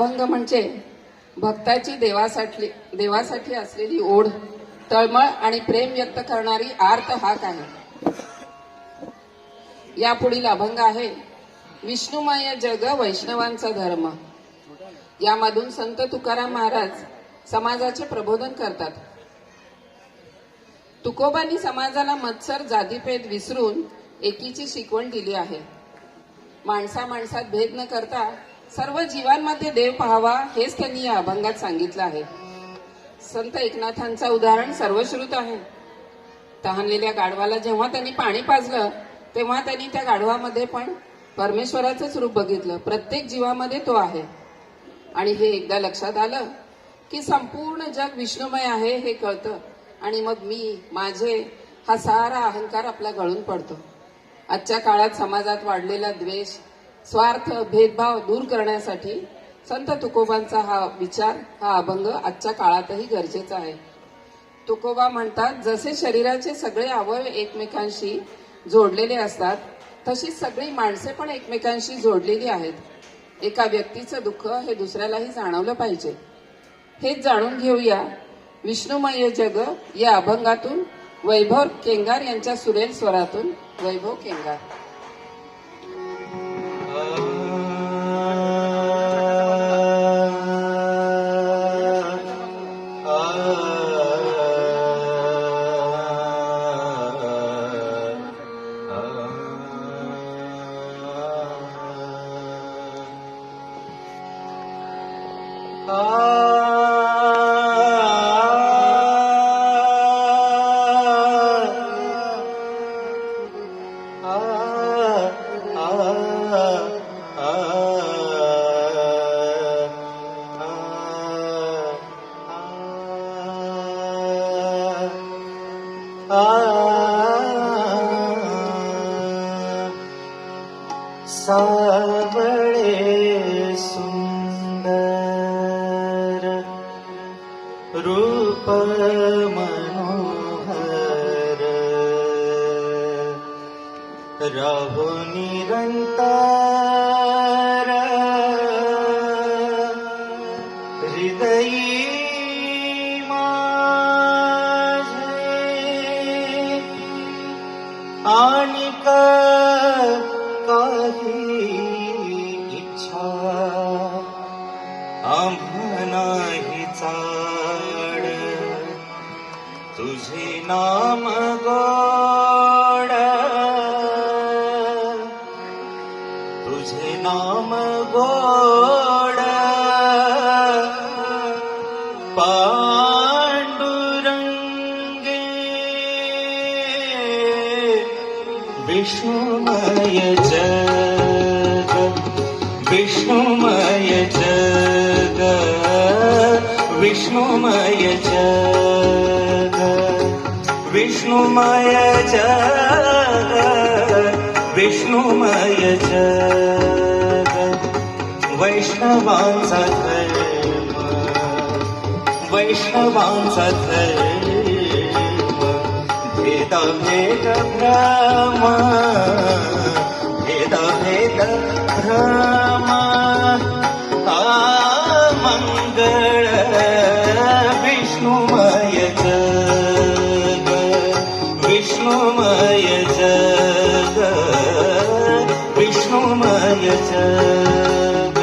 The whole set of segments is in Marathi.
अभंग म्हणजे भक्ताची देवासाठी असलेली ओढ, तळमळ आणि प्रेम व्यक्त करणारी आर्त हाक आहे. यापुढील अभंग आहे विष्णुमय जग वैष्णवांचा धर्म. यामधून संत तुकाराम महाराज समाजाचे प्रबोधन करतात. तुकोबांनी समाजाला मत्सर जातीभेद विसरून एकीची शिकवण दिली आहे. माणसा माणसात भेद न करता सर्व जीवांमध्ये देव पाहावा हेच त्यांनी या अभंगात सांगितलं आहे. संत एकनाथांचं उदाहरण सर्वश्रुत आहे. तहानलेल्या गाढवाला जेव्हा त्यांनी पाणी पाजलं तेव्हा त्यांनी त्या गाढवामध्ये पण परमेश्वराचंच रूप बघितलं. प्रत्येक जीवामध्ये तो आहे. आणि हे एकदा लक्षात आलं की संपूर्ण जग विष्णुमय आहे हे कळतं आणि मग मी माझे हा सारा अहंकार आपला गळून पडतो. आजच्या काळात समाजात वाढलेला द्वेष, स्वार्थ, भेदभाव दूर करण्यासाठी संत तुकोबांचा हा विचार, हा अभंग आजच्या काळातही गरजेचा आहे. तुकोबा म्हणतात, जसे शरीराचे सगळे अवयव एकमेकांशी जोडलेले असतात तशीच सगळी माणसे पण एकमेकांशी जोडलेली आहेत. एका व्यक्तीचं दुःख हे दुसऱ्यालाही जाणवलं पाहिजे. हेच जाणून घेऊया विष्णुमय जग या अभंगातून. वैभव केंगार यांच्या सुरेल स्वरातून. वैभव केंगार. सावळे सुंदर रूप मनोहर, राहु निरंतर हृदयी माझे, आणि काही इच्छा आम्हा नाही चाड, तुझे नाम गोड, तुझे नाम गोड, पांडुरंगे विष्णुमय जग, विष्णुमय जग, विष्णुमय जग, विष्णुमय जग, विष्णुमय जग. वैष्णवांचा धर्म, वैष्णवांचा धर्म, भेद भेद भ्रम, भेद भेद भ्रम, मंगळ विष्णुमय जग, विष्णुमय जग, विष्णुमय जग.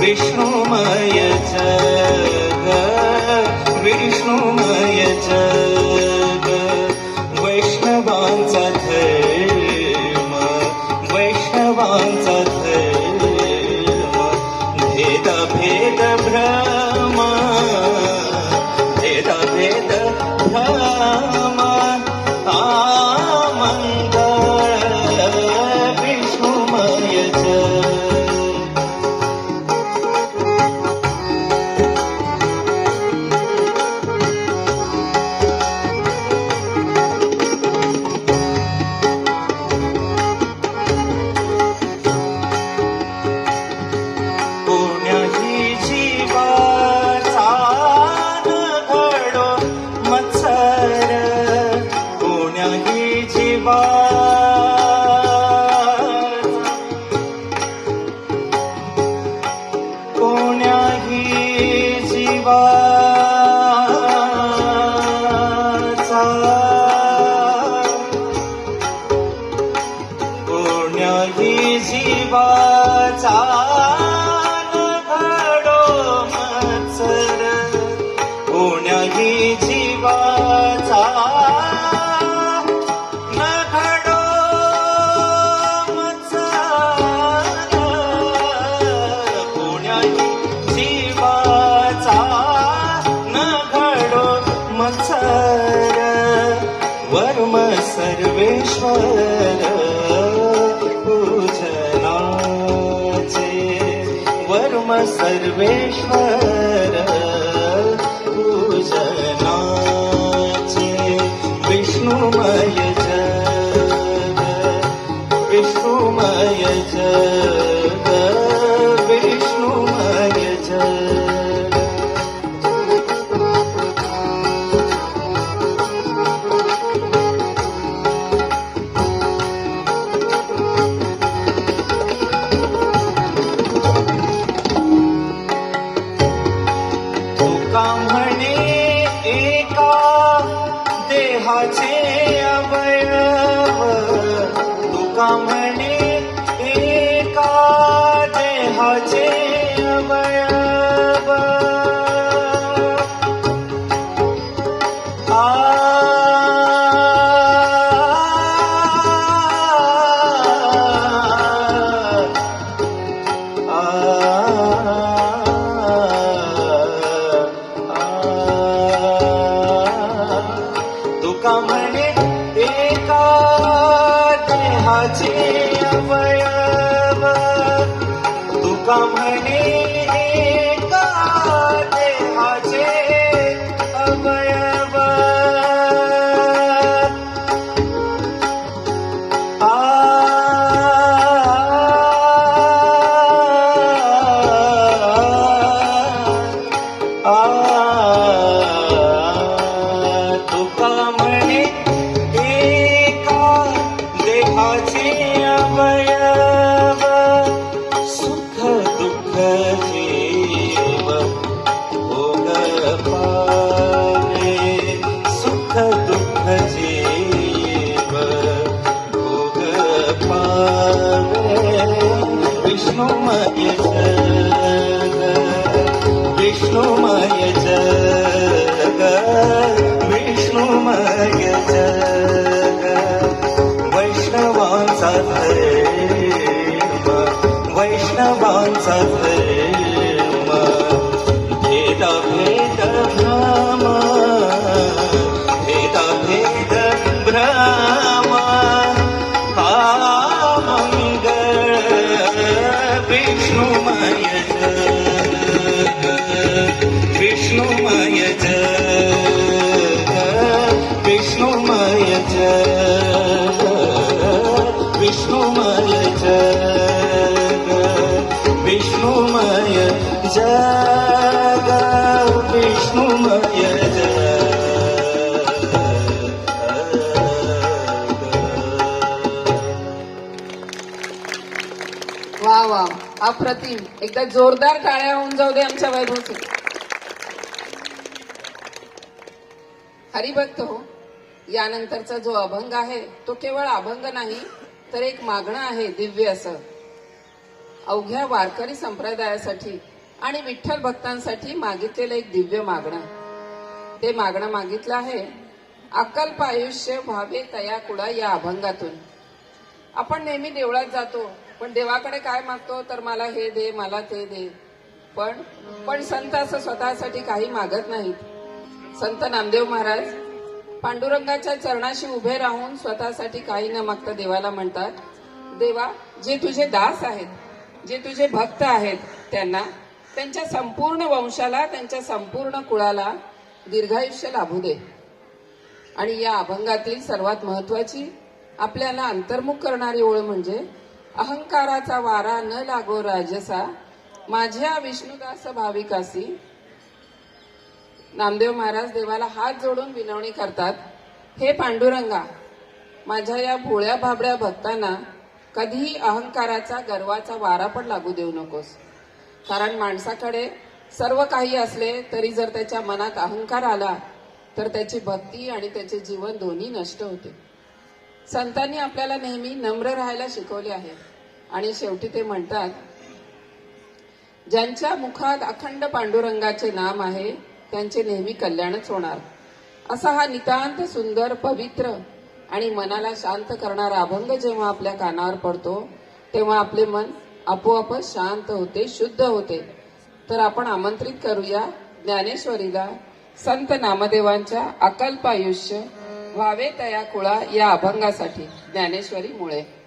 विष्णुमय जग विष्णुमय जग वैष्णवांचा धर्म वैष्णवांचा धर्म भेद भेद भ्रम भेद भेद भ्रम मंगळ विष्णुमय जग कोण्याही जीवाचा न घडो मत्सर कोण्याही जीवाचा कोण्याही जीवाचा कोण्याही जीवाचा कोण्याही जीवाचा न घडो मत्सर कोण्याही जीवाचा न घडो मत्सर वर्म सर्वेश्वर पूजनाचे वर्म सर्वेश्वर पूजनाचे विष्णुमय जग विष्णुमय जग विष्णुमय जग तुका म्हणे एका देहाचे अवयव तुका म्हणे एका देहाचे अवयव तुका म्हणे एका देहाचे अवयव तुका म्हणे एका देहाचे अवयव तुका म्हणे एका देहाचे अवयव सुख दुःख जीव भोग पावे सुख दुःख जीव भोग पावे विष्णुमय जग विष्णुमय जग विष्णुमय जग वैष्णवांचा धर्म वैष्णवांचा धर्म भेद भेद भ्रम भेद भेद भ्रम मंगळ विष्णुमय जग विष्णुमय जग विष्णुमय जग विष्णुमय जग विष्णुमय जग विष्णुमय जग वा वा अप्रतिम एकदा जोरदार टाळ्या होऊन जाऊ दे आमच्या वैभवचे. हरिभक्त हो, यानंतरचा जो अभंग आहे तो केवळ अभंग नाही तर एक मागणं आहे दिव्य असं. अवघ्या वारकरी संप्रदायासाठी आणि विठ्ठल भक्तांसाठी मागितलेलं एक दिव्य मागणं. ते मागणं मागितलं आहे, अकल्प आयुष्य व्हावे तया कुडा या अभंगातून. आपण नेहमी देवळात जातो, पण देवाकडे काय मागतो तर मला हे दे, मला ते दे. पण संत असं स्वतःसाठी काही मागत नाहीत. संत नामदेव महाराज पांडुरंगाच्या चरणाशी उभे राहून स्वतःसाठी काही न मागता देवाला म्हणतात, देवा, जे तुझे दास आहेत, जे तुझे भक्त आहेत, त्यांना, त्यांच्या संपूर्ण वंशाला, त्यांच्या संपूर्ण कुळाला दीर्घायुष्य लाभू दे. आणि या अभंगातील सर्वात महत्वाची, आपल्याला अंतर्मुख करणारी ओळ म्हणजे, अहंकाराचा वारा न लागो राजसा, माझ्या विष्णुदास भाविकासी. नामदेव महाराज देवाला हात जोडून विनवणी करतात, हे पांडुरंगा, माझ्या या भोळ्या भाबड्या भक्तांना कधीही अहंकाराचा, गर्वाचा वारा पण लागू देऊ नकोस. कारण माणसाकडे सर्व काही असले तरी जर त्याच्या मनात अहंकार आला तर त्याची भक्ती आणि त्याचे जीवन दोन्ही नष्ट होते. संतांनी आपल्याला नेहमी नम्र राहायला शिकवले आहे. आणि शेवटी ते म्हणतात, ज्यांच्या मुखात अखंड पांडुरंगाचे नाम आहे त्यांचे नेहमी कल्याणच होणार. असा हा नितांत सुंदर, पवित्र आणि मनाला शांत करणारा अभंग जेव्हा आपल्या कानावर पडतो तेव्हा आपले मन आपोआपच शांत होते, शुद्ध होते. तर आपण आमंत्रित करूया ज्ञानेश्वरीला संत नामदेवांच्या अकल्प आयुष्य व्हावे तया कुळा या अभंगासाठी. ज्ञानेश्वरी मुळे.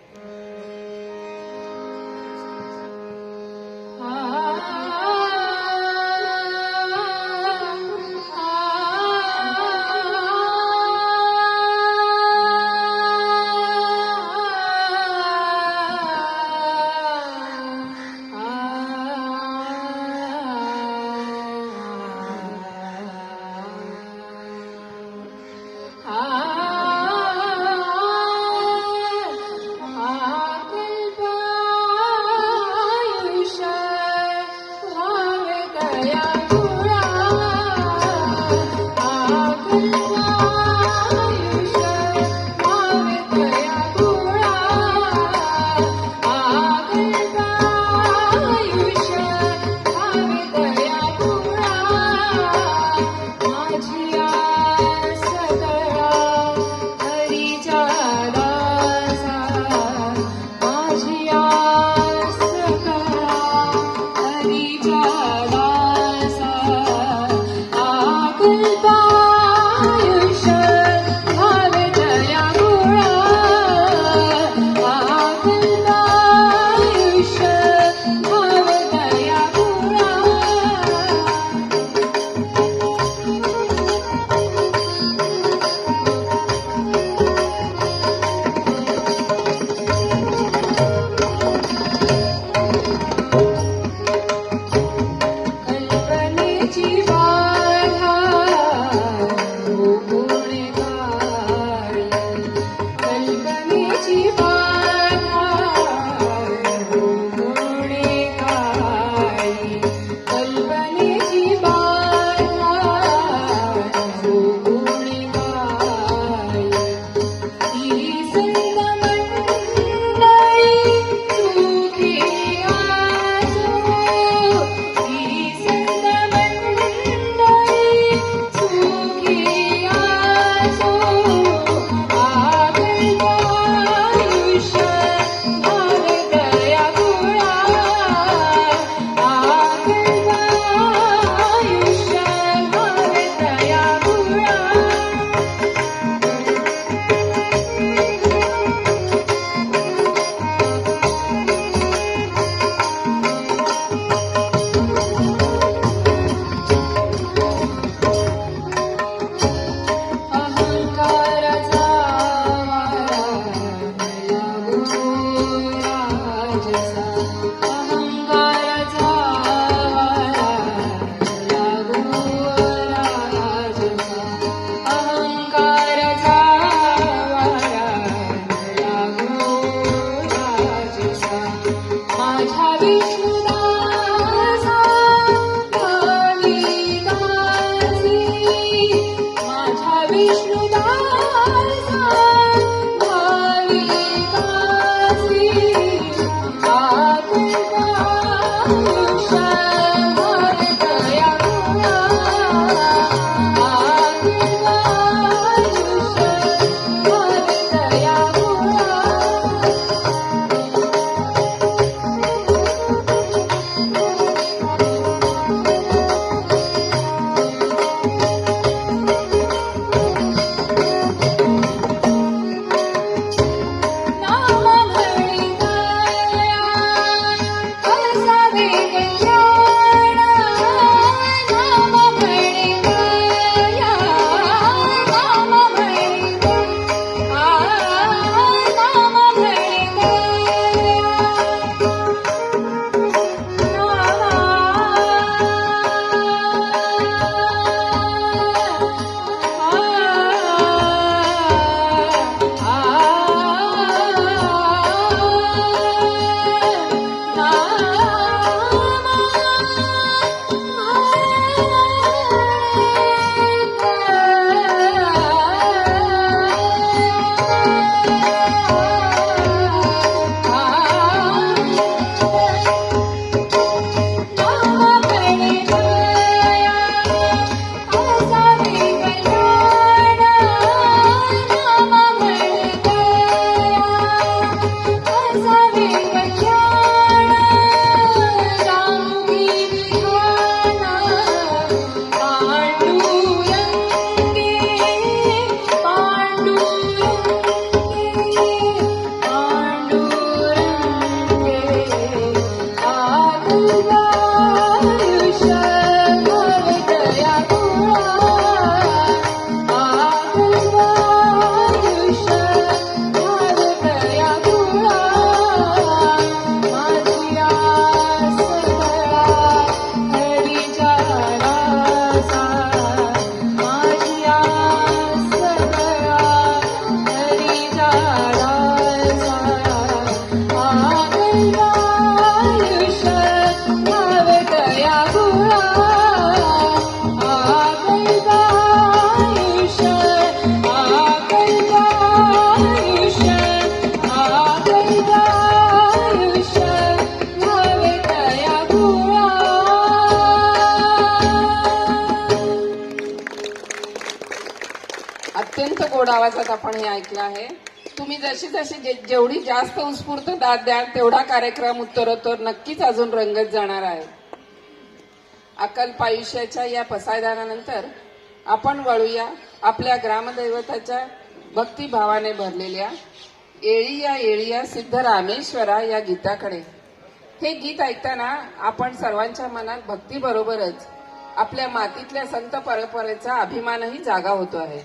गोड आवाजात आपण हे ऐकलं आहे. तुम्ही जशी जशी जेवढी जास्त उत्स्फूर्त दाद द्याल तेवढा कार्यक्रम उत्तरोत्तर नक्कीच अजून रंगत जाणार आहे. अकल्प आयुष्याच्या या पसायदानानंतर आपण वळूया आपल्या ग्रामदैवताच्या भक्तिभावाने भरलेल्या येळिया येळिया सिद्ध रामेश्वरा या गीताकडे. हे गीत ऐकताना आपण सर्वांच्या मनात भक्तीबरोबरच आपल्या मातीतल्या संत परंपरेचा अभिमानही जागा होतो आहे.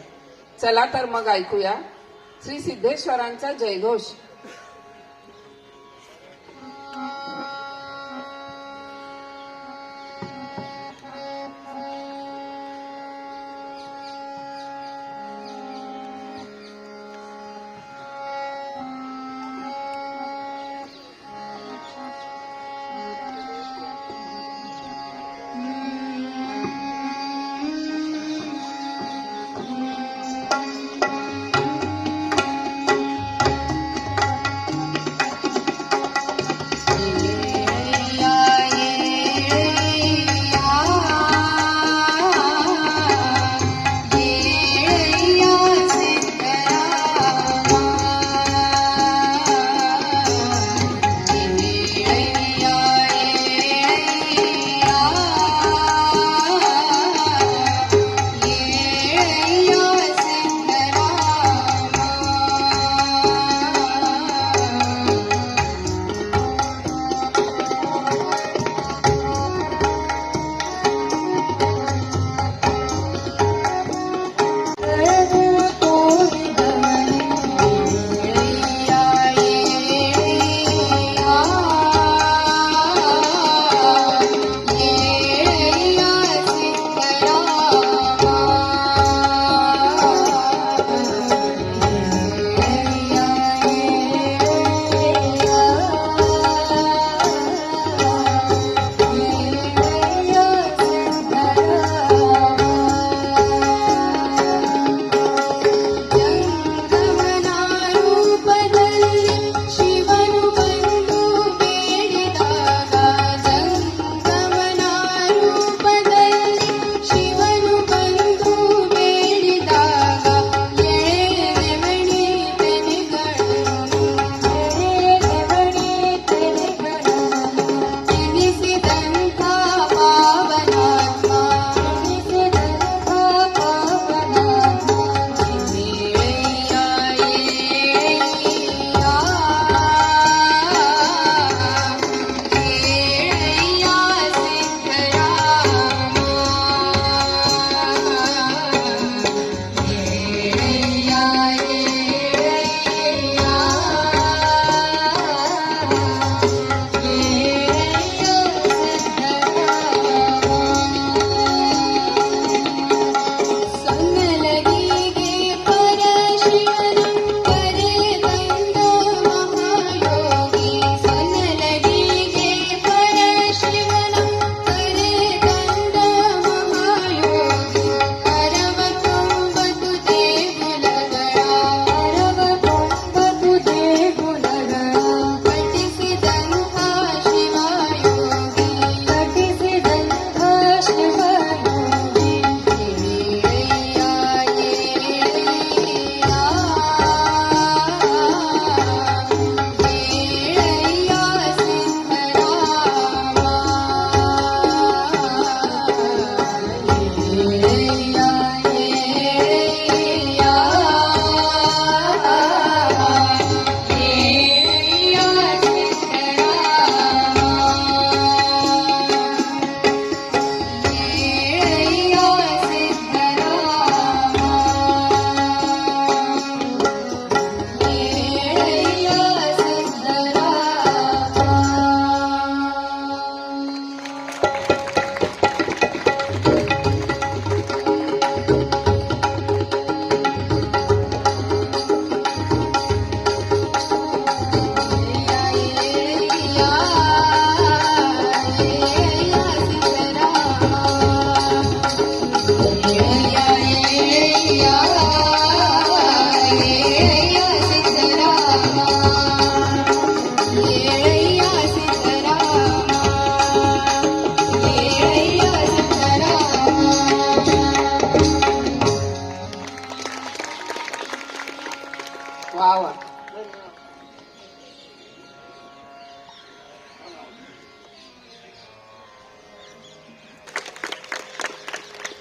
चला तर मग ऐकूया श्री सिद्धेश्वरांचा जयघोष.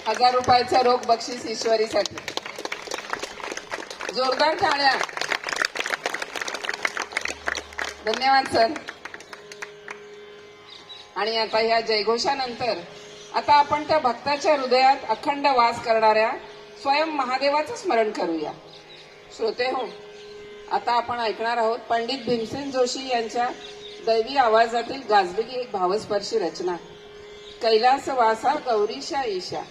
₹1000 रोख बक्षीस ईश्वरीसाठी. जोरदार टाळ्या. धन्यवाद सर. आणि आता ह्या जयघोषानंतर आता आपण त्या भक्ताच्या हृदयात अखंड वास करणाऱ्या स्वयं महादेवाचं स्मरण करूया. श्रोते हो, आता आपण ऐकणार आहोत पंडित भीमसेन जोशी यांच्या दैवी आवाजातील गाजलेली एक भावस्पर्शी रचना, कैलास वासा गौरीशा ईशा.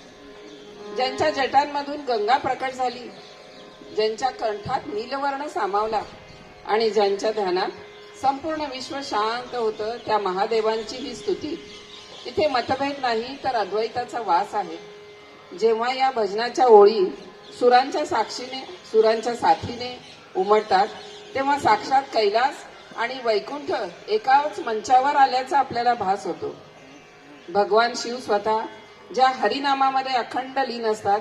ज्यांच्या जटांमधून गंगा प्रकट झाली, ज्यांच्या कंठात नीलवर्ण सामावला आणि ज्यांच्या ध्यानात संपूर्ण विश्व शांत होतं, त्या महादेवांची ही स्तुती. इथे मतभेद नाही तर अद्वैताचा वास आहे. जेव्हा या भजनाच्या ओळी सुरांच्या साक्षीने, सुरांच्या साथीने उमटतात, तेव्हा साक्षात कैलास आणि वैकुंठ एकाच मंचावर आल्याचा आपल्याला भास होतो. भगवान शिव स्वतः ज्या हरिनामामध्ये अखंड लीन असतात,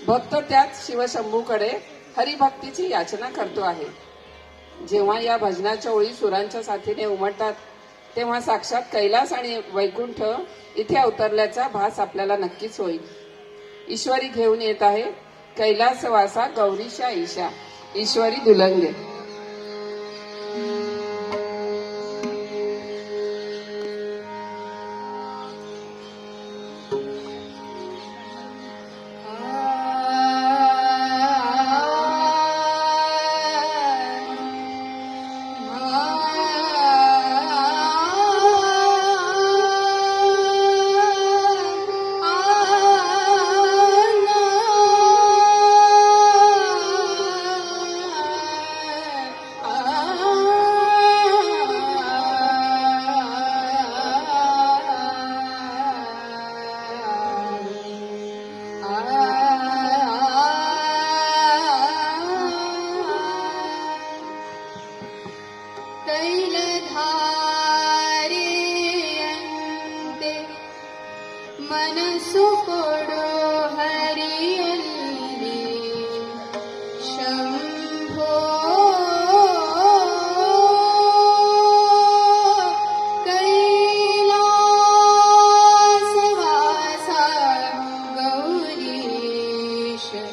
भक्त त्याच शिवशंभूकडे हरिभक्तीची याचना करतो आहे. जेव्हा या भजनाच्या ओळी सुरांच्या साथीने उमटतात, तेव्हा साक्षात कैलास आणि वैकुंठ इथे अवतरल्याचा भास आपल्याला नक्कीच होईल. ईश्वरी घेऊन येत आहे कैलासवासा गौरीशा ईशा, ईश्वरी दुलंगे. मनसु कोडो हरियल्ली शंभो कैलासवासा गौरीश ईशा.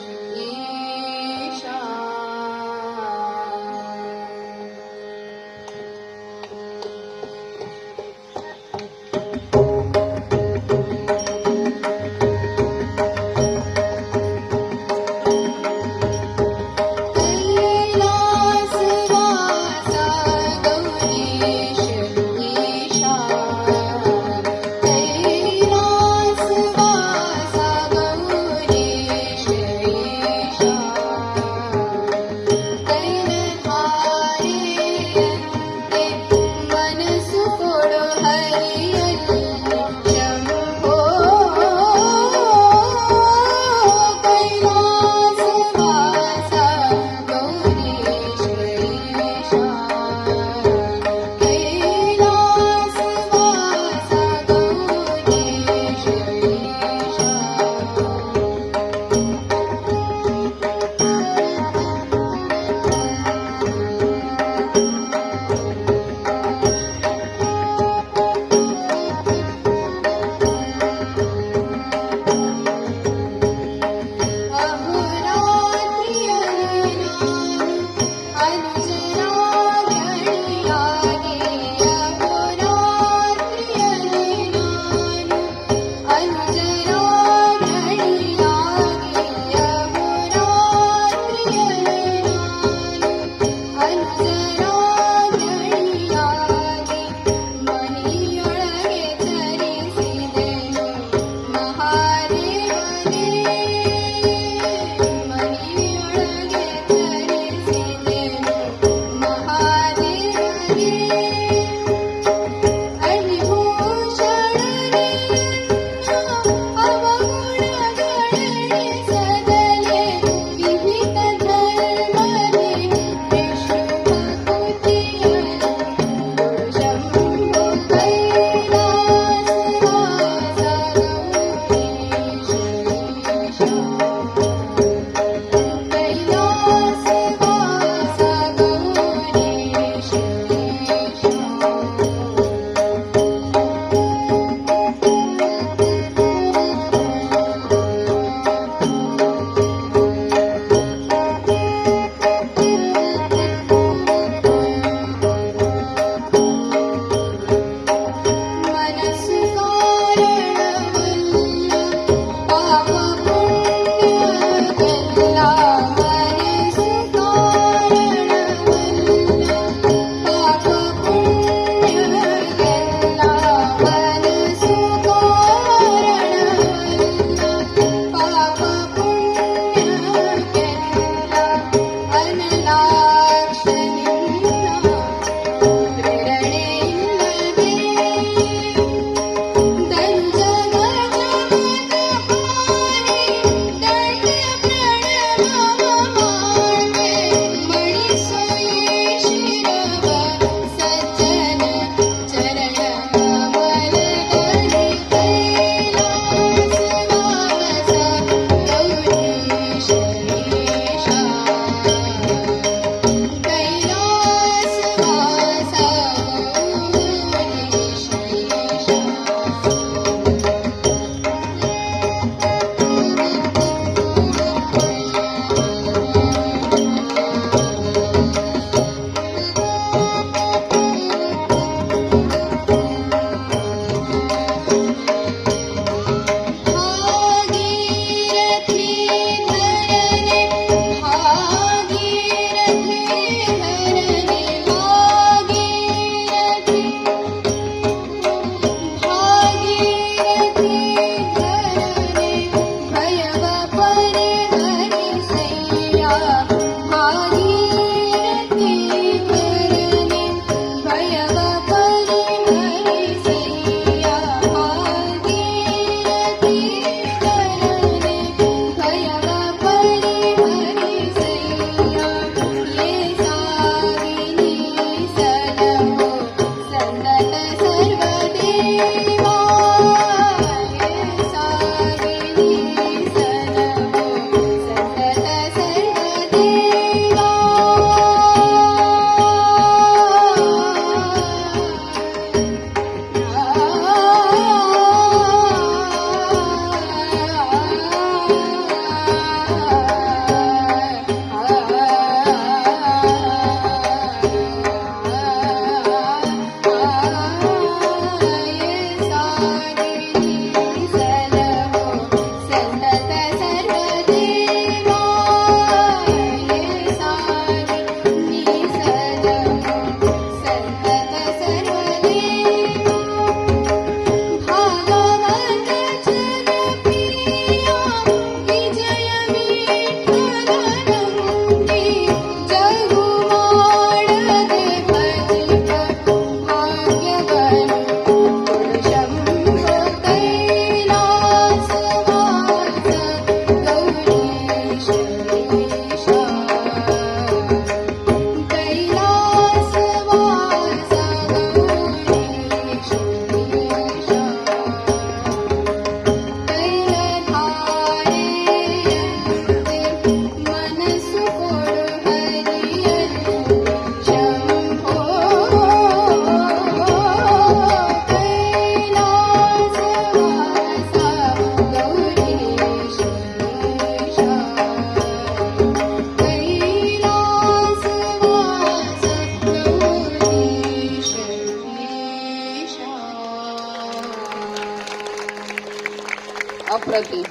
अप्रतिम.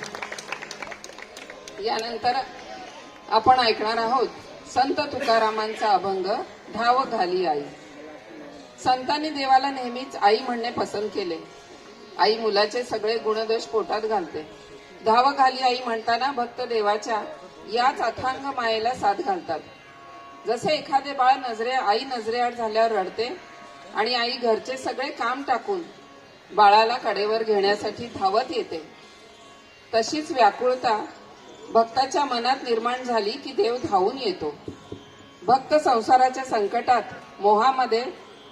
यानंतर आपण ऐकणार आहोत संत तुकारामांचा अभंग धाव घाली आई. संतांनी देवाला नेहमीच आई म्हणणे पसंत केले. आई मुलाचे सगळे गुणदोष पोटात घालते. धाव घाली आई म्हणताना भक्त देवाच्या याच अथांग मायेला साथ घालतात. जसे एखादे बाळ आई नजरेआड झाल्यावर रडते आणि आई घरचे सगळे काम टाकून बाळाला कडेवर घेण्यासाठी धावत येते, तशीच व्याकुळता भक्ताच्या मनात निर्माण झाली की देव धावून येतो. भक्त संसाराच्या संकटात, मोहामध्ये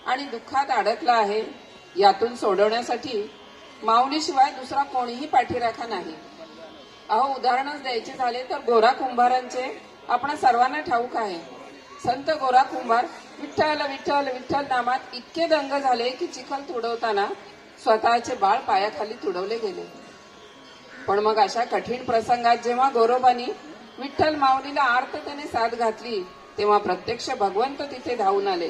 आणि दुःखात अडकला आहे. यातून सोडवण्यासाठी माऊलीशिवाय दुसरा कोणीही पाठीराखा नाही. अहो, उदाहरणच द्यायचे झाले तर गोरा कुंभारांचे आपण सर्वांना ठाऊक आहे. संत गोरा कुंभार विठ्ठल विठ्ठल विठ्ठल नामात इतके दंग झाले की चिखल तुडवताना स्वतःचे बाळ पायाखाली तुडवले गेले. पण मग अशा कठीण प्रसंगात जेव्हा गोरोबानी विठ्ठल माऊलीला आर्ततेने साथ घातली, तेव्हा प्रत्यक्ष भगवंत तिथे धावून आले.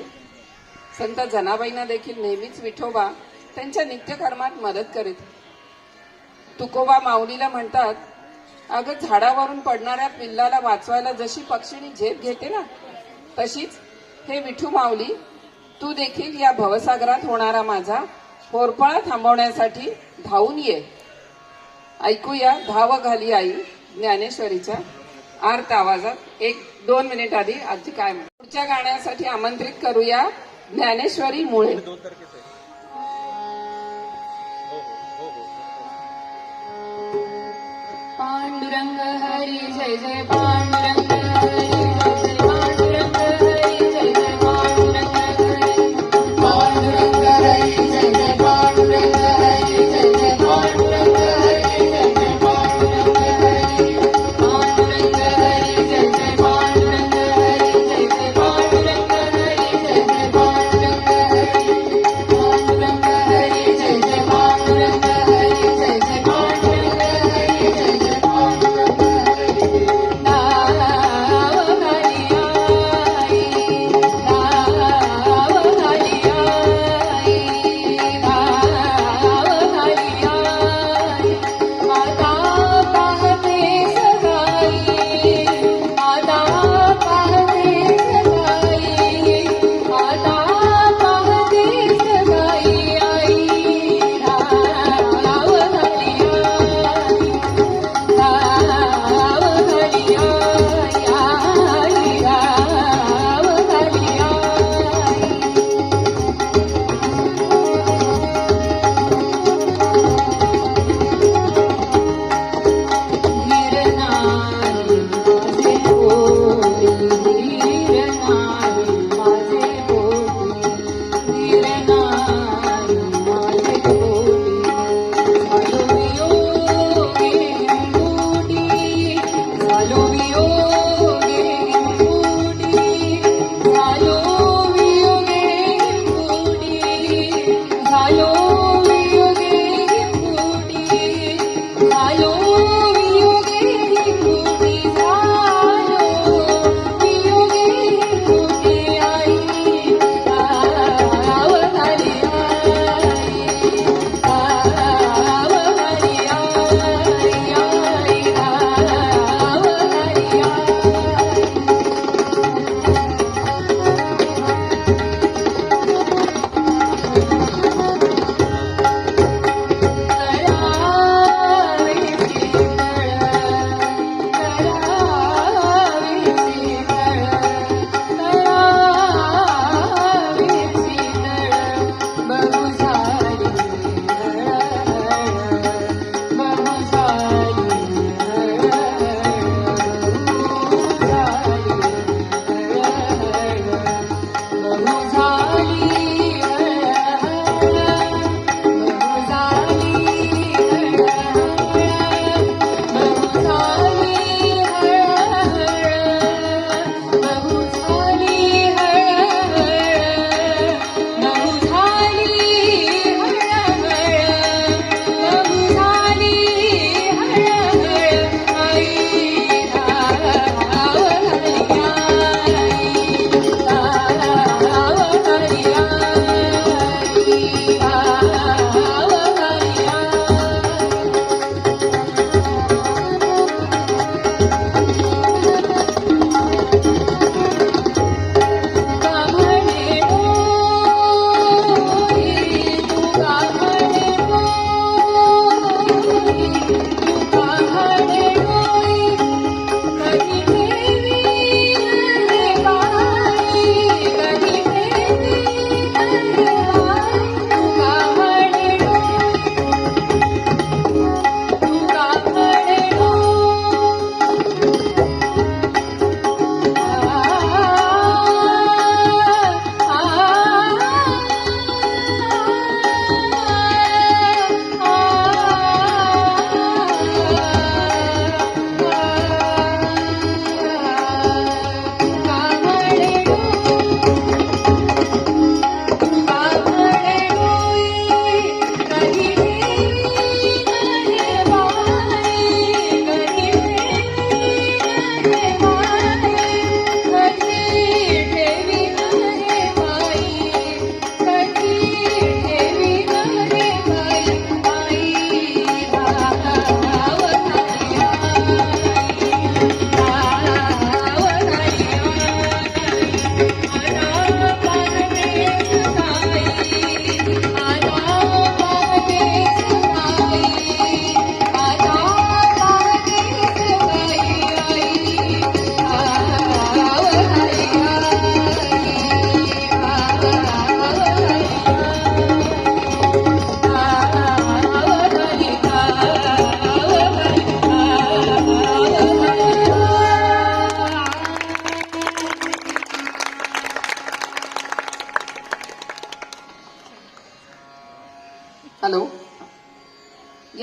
संत जनाबाईंना देखील नेहमीच विठोबा त्यांच्या नित्यकर्मात मदत करीत. तुकोबा माऊलीला म्हणतात, अगं झाडावरून पडणाऱ्या पिल्लाला वाचवायला जशी पक्षिणी झेप घेते ना, तशीच हे विठू माऊली तू देखील या भवसागरात होणारा माझा होरपळा थांबवण्यासाठी धावून ये. ऐकूया धाव घाली आई ज्ञानेश्वरीच्या आर्त आवाजात. 1-2 मिनिट आधी आजी काय म्हणते. पुढच्या गाण्यासाठी आमंत्रित करूया ज्ञानेश्वरी मुळे. पांडुरंग हरी जय जय पांडुरंग हरी जय जय पांडुरंग हरी जय जय पांडुरंग हरी. पांडुरंग हरी जय जय पांडुरंग हरी जय जय पांडुरंग हरी जय जय पांडुरंग हरी. पांडुरंग हरी जय जय पांडुरंग हरी जय जय पांडुरंग हरी जय जय पांडुरंग हरी. पांडुरंग हरी जय जय पांडुरंग हरी जय जय पांडुरंग हरी जय जय पांडुरंग हरी.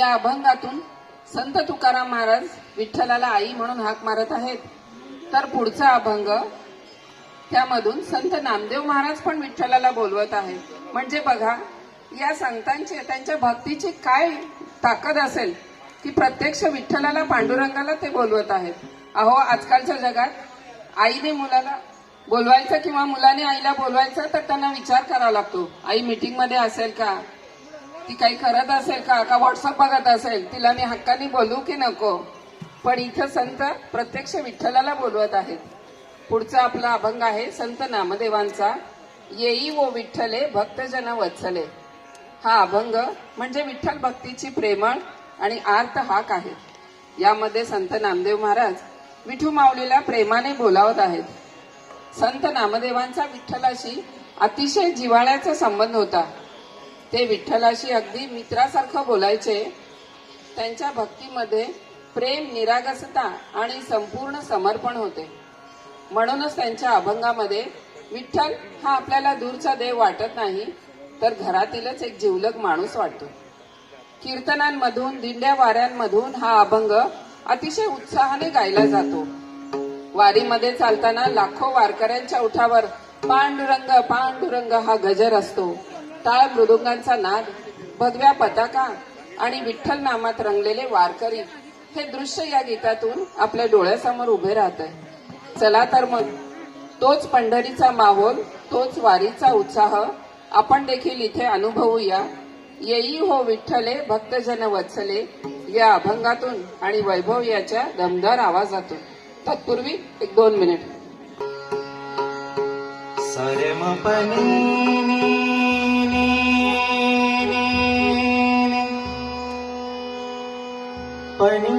या अभंगातून संत तुकाराम महाराज विठ्ठलाला आई म्हणून हाक मारत आहेत. तर पुढचा अभंग त्यामधून संत नामदेव महाराज पण विठ्ठलाला बोलवत आहेत. म्हणजे बघा या संतांची त्यांच्या भक्तीची काय ताकद असेल की प्रत्यक्ष विठ्ठलाला पांडुरंगाला ते बोलवत आहेत. अहो आजकालच्या जगात आईने मुलाला बोलवायचं किंवा मुलाने आईला बोलवायचं तर त्यांना विचार करावा लागतो. आई मीटिंग मध्ये असेल का, ती काही करत असेल का व्हॉट्सअप बघत असेल, तिला मी हक्काने बोलू की नको. पण इथं संत प्रत्यक्ष विठ्ठलाला बोलवत आहेत. पुढचा आपला अभंग आहे संत नामदेवांचा, येई वो विठ्ठले भक्तजन वत्सले. हा अभंग म्हणजे विठ्ठल भक्तीची प्रेमळ आणि आर्त हाक आहे. यामध्ये संत नामदेव महाराज विठू माऊलीला प्रेमाने बोलावत आहेत. संत नामदेवांचा विठ्ठलाशी अतिशय जिव्हाळ्याचा संबंध होता. ते विठ्ठलाशी अगदी मित्रासारखं बोलायचे. त्यांच्या भक्तीमध्ये प्रेम, निरागसता आणि संपूर्ण समर्पण होते. म्हणूनच त्यांच्या अभंगामध्ये विठ्ठल हा आपल्याला दूरचा देव वाटत नाही, तर घरातीलच एक जिवलग माणूस वाटतो. कीर्तनांमधून, दिंड्या वाऱ्यांमधून हा अभंग अतिशय उत्साहाने गायला जातो. वारीमध्ये चालताना लाखो वारकऱ्यांच्या ओठावर पांडुरंग पांडुरंग हा गजर असतो. टाळ मृदुंगांचा नाद, भगव्या पताका आणि विठ्ठल नामात रंगलेले वारकरी हे दृश्य या गीतातून आपल्या डोळ्यासमोर उभे राहत आहे. चला तर मग तोच पंढरीचा माहोल, तोच वारीचा उत्साह आपण देखील इथे अनुभवूया. येई हो विठ्ठले भक्तजन वत्सले या अभंगातून आणि वैभव याच्या दमदार आवाजातून. तत्पूर्वी 1-2 मिनिट. सारे म पनी पनी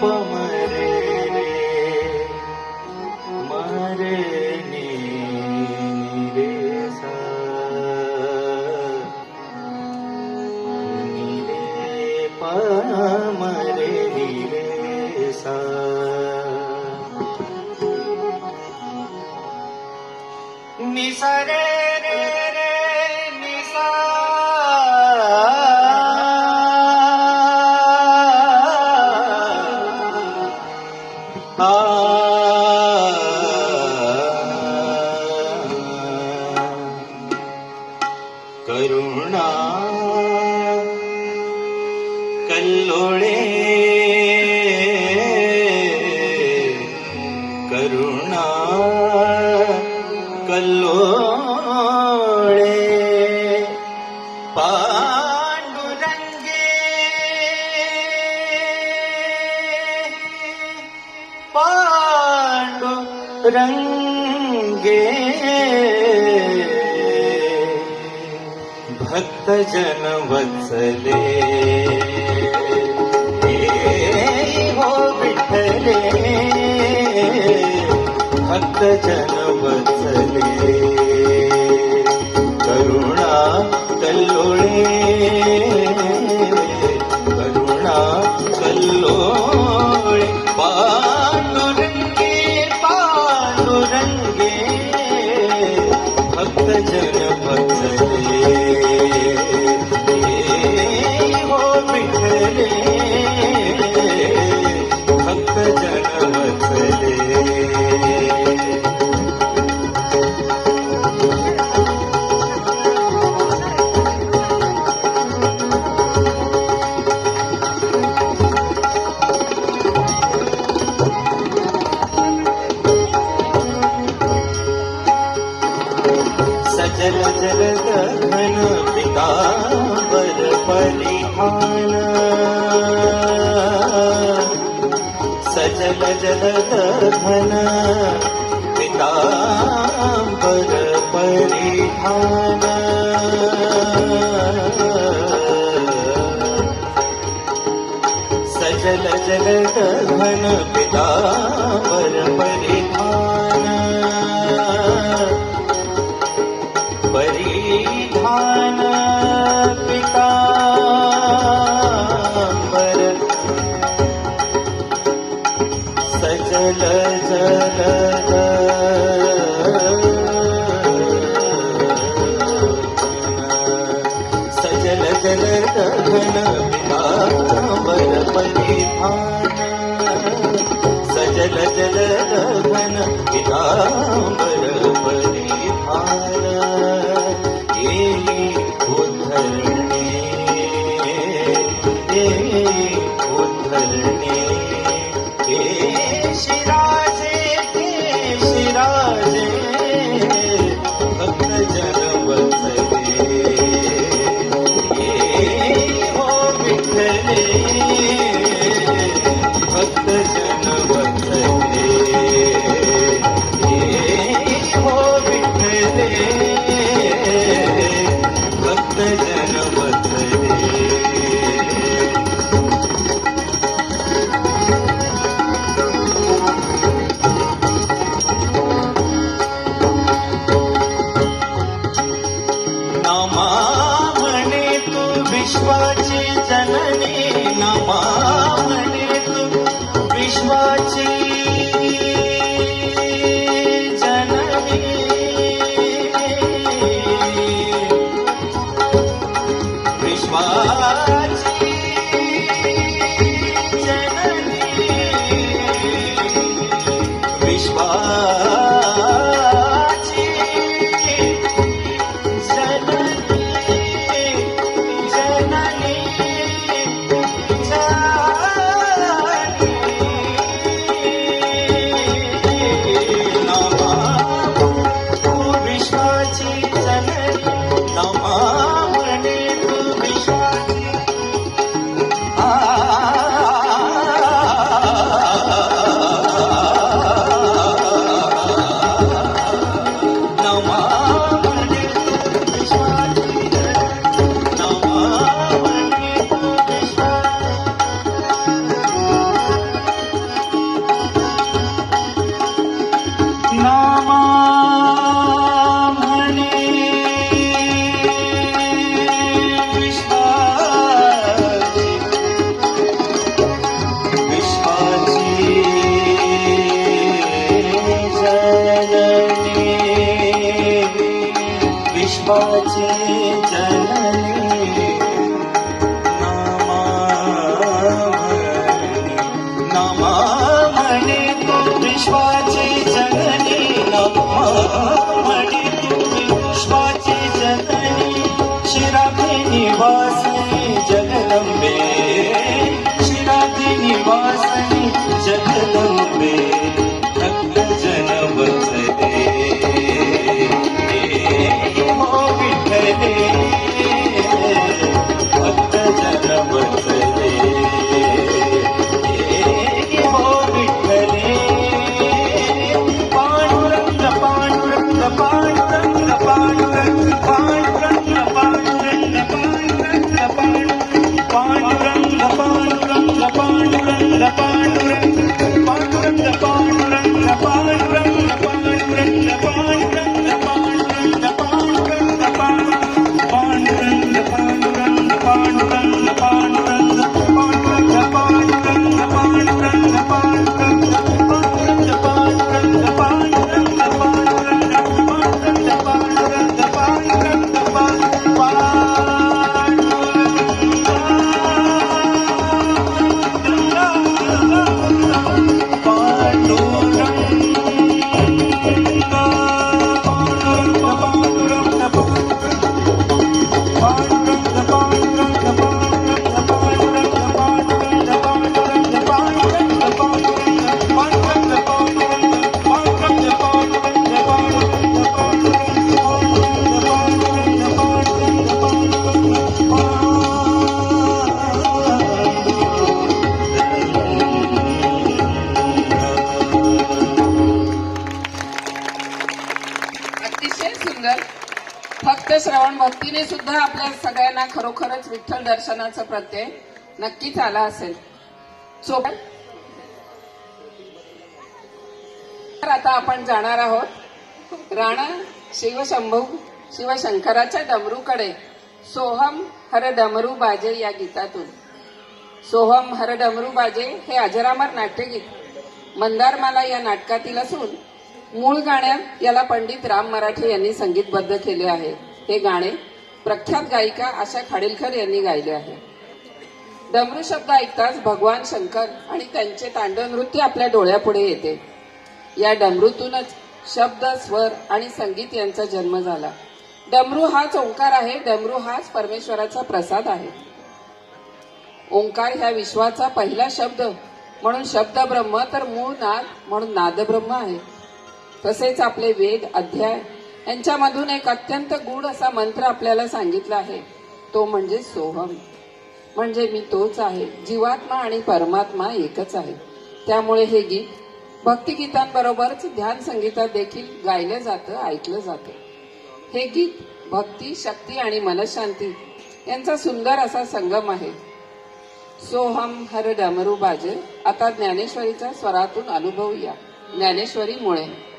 पमरे मरे नी रे सा नी रे पमरे नी रे सा निसा रे रे रे निसा करुणा कल्लोळे करुणा कल्लोळे पांडुरंगे पांडुरंगे भक्तजन वत्सले हो विठ्ठले भक्तजन वत्सले करुणा कल्लोळे करुणा कल्लोळे पांडुरंगे पांडुरंगे भक्तजन वत्सले हो विठ्ठले भक्तजन वत्सले. सजल जलद घन पितांबर परिधान सजल जलद घन पितांबर परिधान सजल जलद घन पितांबर परिधान परिधान पितांबर सजल जलद सजल जलद घन पितांबर परिधान सजल जलदघन पितांबर परिधान येई उद्धरणे येई उद्धरणे शिराजे भक्त जन वत्सले हो विठ्ठले भक्त जन वत्सले हो विठ्ठले भक्त जन वत्सले नमा म्हणे तू विश्वाची जननी नमा म्हणे तू विश्वाची जननी विश्वाची जननी विश्वाची विश्वाची जननी नमा म्हणे तू विश्वाची जननी नमा म्हणे तू विश्वाची जननी शिराधी निवासनी जगदंबे शिराधी निवासनी जगदंबे भक्त जन वत्सले हो विठ्ठले भक्त जन वत्सले हो विठ्ठले पांडुरंग पांडुरंग पांडुरंग पांडुरंग पांडुरंग पांडुरंग पांडुरंग पांडुरंग पांडुरंग पांडुरंग पांडुरंग पांडुरंग पांडुरंग पांडुरंग पांडुरंग पांडुरंग पांडुरंग फक्त श्रवण भक्तीने सुद्धा आपल्या सगळ्यांना खरोखरच विठ्ठल दर्शनाचा प्रत्यय नक्कीच आला असेल. तर आता आपण जाणार आहोत राणा शिवशंभू शिवशंकराच्या डमरूकडे. सोहम हर डमरू बाजे या गीतातून. सोहम हर डमरू बाजे हे अजरामर नाट्यगीत मंदारमाला या नाटकातील असून मूळ गाण्यात याला पंडित राम मराठे यांनी संगीतबद्ध केले आहे. हे गाणे प्रख्यात गायिका आशा खाडीलकर यांनी गायले आहे. डमरू शब्द ऐकताच भगवान शंकर आणि त्यांचे तांडव नृत्य आपल्या डोळ्यापुढे येते. या डमरूतूनच शब्द, स्वर आणि संगीत यांचा जन्म झाला. डमरू हाच ओंकार आहे. डमरू हाच परमेश्वराचा प्रसाद आहे. ओंकार ह्या विश्वाचा पहिला शब्द म्हणून शब्द ब्रह्म, तर मूळ नाद म्हणून नाद ब्रह्म आहे. तसेच आपले वेद, अध्याय यांच्यामधून एक अत्यंत गूढ असा मंत्र आपल्याला सांगितला आहे. तो म्हणजे सोहम, म्हणजे मी तोच आहे. जीवात्मा आणि परमात्मा एकच आहे. त्यामुळे हे गीत भक्तिगीतांबरोबरच ध्यान संगीतात देखील गायलं जातं, ऐकलं जातं. हे गीत भक्ती, शक्ती आणि मनशांती यांचा सुंदर असा संगम आहे. सोहम हर डमरू बाजे. आता ज्ञानेश्वरीच्या स्वरातून अनुभवूया ज्ञानेश्वरीमुळे.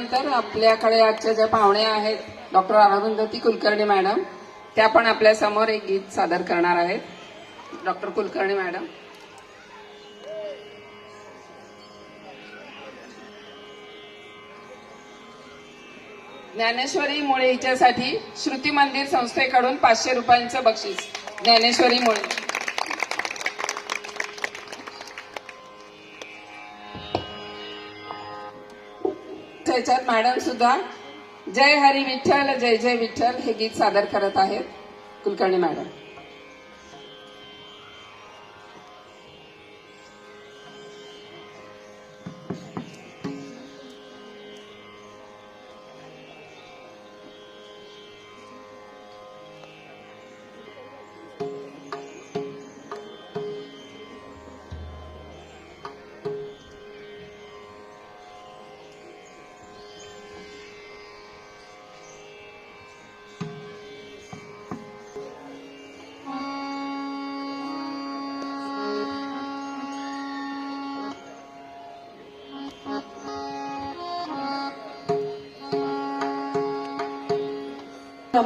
त्यानंतर आपल्याकडे आजच्या ज्या पाहुण्या आहेत डॉक्टर अरुंधती कुलकर्णी मॅडम, त्या पण आपल्या समोर एक गीत सादर करणार आहेत. Doctor Kulkarni madam. ज्ञानेश्वरी मुळे हिच्यासाठी श्रुती मंदिर संस्थेकडून 500 रुपयांचं बक्षीस. ज्ञानेश्वरी मुळे. त्याच्यात मॅडम सुद्धा जय हरी विठ्ठल जय जय विठ्ठल हे गीत सादर करत आहेत. कुलकर्णी मॅडम.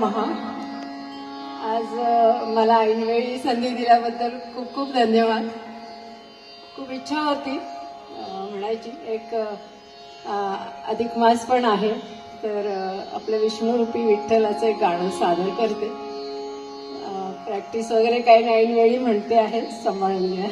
महा आज मला ऐनवेळी संधी दिल्याबद्दल खूप खूप धन्यवाद. खूप इच्छा होती म्हणायची, एक अधिक मास पण आहे, तर आपलं विष्णुरूपी विठ्ठलाचं एक गाणं सादर करते. प्रॅक्टिस वगैरे काही नाही, ऐनवेळी म्हणते आहे, सांभाळून घ्या.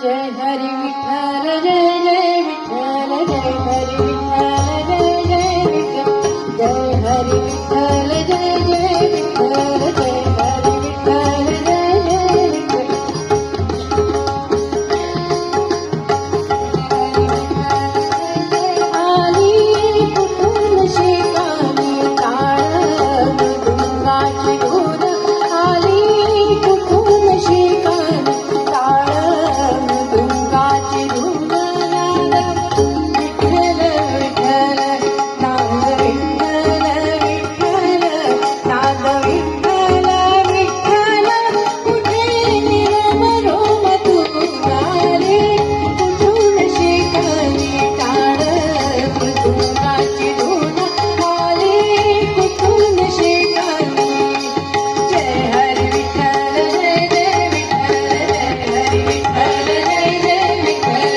जय हरी विठ्ठल जय जय विठ्ठल जय हरी विठ्ठल जय जय विठ्ठल जय हरी विठ्ठल जय जय विठ्ठल जय हरी विठ्ठल जय जय विठ्ठल. आली कुठून शिकाली टाळ मृदुंगाची धून, आली कुठून शिकाली टाळ मृदुंगाची धून. विठ्ठल विठ्ठल नाद विठ्ठल विठ्ठल नाद विठ्ठल विठ्ठल. कुठे निरमरोम तुझारे कुठून शिकाली टाळ मृदुंगाची धून, आली कुठून शिकाली. जय हरी विठ्ठल जय जय विठ्ठल जय हरी विठ्ठल जय जय विठ्ठल.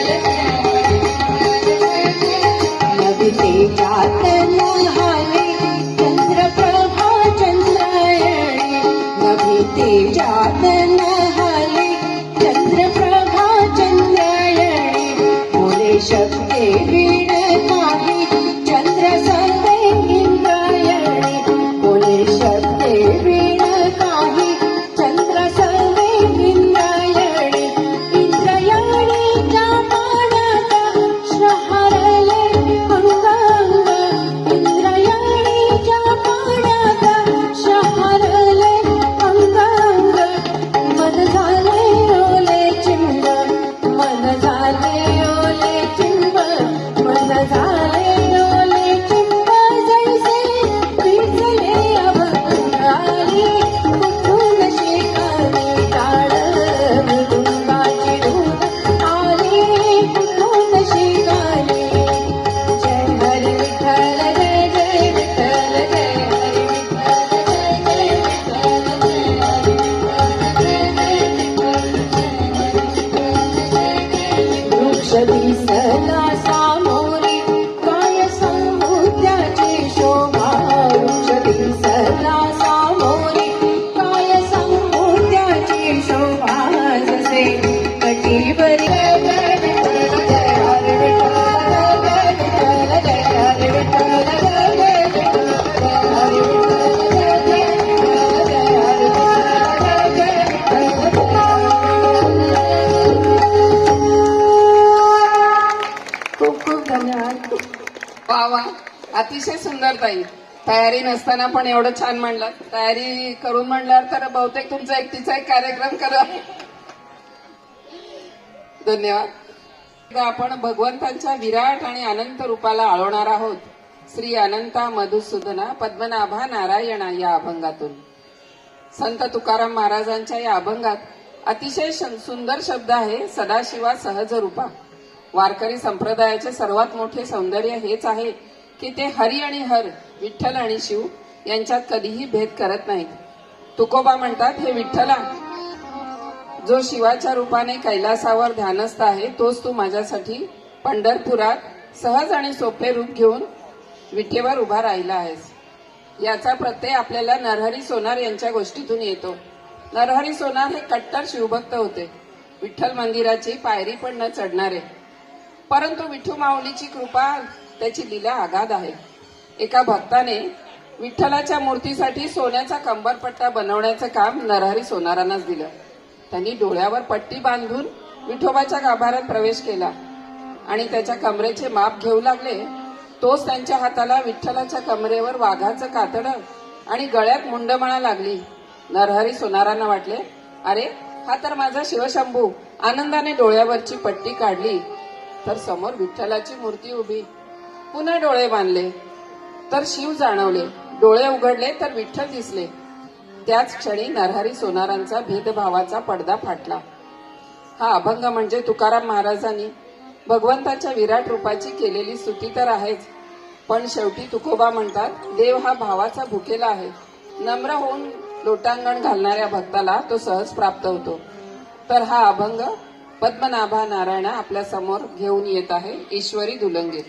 नभितेजात न्हाले चंद्रप्रभा चंद्रायणी, नभितेजात न्हाले चंद्रप्रभा चंद्रायणी. बोले शब्दे वीण काही चंद्र संगे इंद्रायणी, बोले शब्दे वीण काही चंद्र संगे इंद्रायणी. इंद्रायणीच्या पाण्यात शहरले अंगांग, इंद्रायणीच्या पाण्यात शहरले अंगांग. मन झाले ओले चिंब, मन झाले ओले चिंब, मन झाले ओले चिंब. जैसे भिजले अभंग, आली कुठून शिकाली टाळ मृदुंगाची धून, आली कुठून शिकाली. जय हरी विठ्ठल जय जय विठ्ठल जय हरी विठ्ठल जय जय विठ्ठल जय हरी विठ्ठल जय जय विठ्ठल. वृक्ष दिसला सामोरी काय सांगू त्याची शोभा, वृक्ष दिसला सामोरी काय सांगू त्याची शोभा. जसे कटीवरी जय जय विठ्ठल जय हरी विठ्ठल जय जय विठ्ठल जय हरी विठ्ठल जय जय विठ्ठल जय हरी विठ्ठल जय जय विठ्ठल जय हरी विठ्ठल जय जय विठ्ठल. खूप खूप धन्यवाद. वा वा, अतिशय सुंदर ताई. तयारी नसताना पण एवढं छान म्हणलं. तयारी करून म्हणल्यावर तर बहुतेक तुमचा एकटीचा एक कार्यक्रम करा. धन्यवाद. आता आपण भगवंतांच्या विराट आणि अनंत रूपाला आळवणार आहोत. श्री अनंता मधुसूदना पद्मनाभा नारायणा या अभंगातून. संत तुकाराम महाराजांच्या या अभंगात अतिशय सुंदर शब्द आहे सदाशिवा सहज रूपा. वारकरी संप्रदायाचे सर्वात मोठे सौंदर्य हेच आहे की ते हरी आणि हर, विठ्ठल आणि शिव यांच्यात कधीही भेद करत नाहीत. तुकोबा म्हणतात, हे विठ्ठला, जो शिवाच्या रूपाने कैलासावर ध्यानस्थ आहे तोच तू माझ्यासाठी पंढरपुरात सहज आणि सोपे रूप घेऊन विठेवर उभा राहिला आहेस. याचा प्रत्यय आपल्याला नरहरी सोनार यांच्या गोष्टीतून येतो. नरहरी सोनार हे कट्टर शिवभक्त होते. विठ्ठल मंदिराची पायरी पण न चढणारे, परंतु विठू माऊलीची कृपा, त्याची लीला आगाध आहे. एका भक्ताने विठ्ठलाच्या मूर्तीसाठी सोन्याचा कंबरपट्टा बनवण्याचं काम नरहरी सोनारांनाच दिलं. त्यांनी डोळ्यावर पट्टी बांधून विठोबाच्या गाभाऱ्यात प्रवेश केला आणि त्याच्या कमरेचे माप घेऊ लागले. तोच त्यांच्या हाताला विठ्ठलाच्या कमरेवर वाघाचं कातडं आणि गळ्यात मुंडमाळा लागली. नरहरी सोनारांना वाटले, अरे हा तर माझा शिवशंभू. आनंदाने डोळ्यावरची पट्टी काढली तर समोर विठ्ठलाची मूर्ती उभी. पुन्हा डोळे बांधले तर शिव जाणवले. डोळे उघडले तर विठ्ठल दिसले. त्याच क्षणी नरहरी सोनारांचा भेदभावाचा पडदा फाटला. हा अभंग म्हणजे तुकाराम महाराजांनी भगवंताच्या विराट रूपाची केलेली स्तुती तर आहेच, पण शेवटी तुकोबा म्हणतात, देव हा भावाचा भुकेला आहे. नम्र होऊन लोटांगण घालणाऱ्या भक्ताला तो सहज प्राप्त होतो. तर हा अभंग पद्मनाभा नारायणा आपल्या समोर घेऊन येत आहे, ईश्वरी दुलंगीर.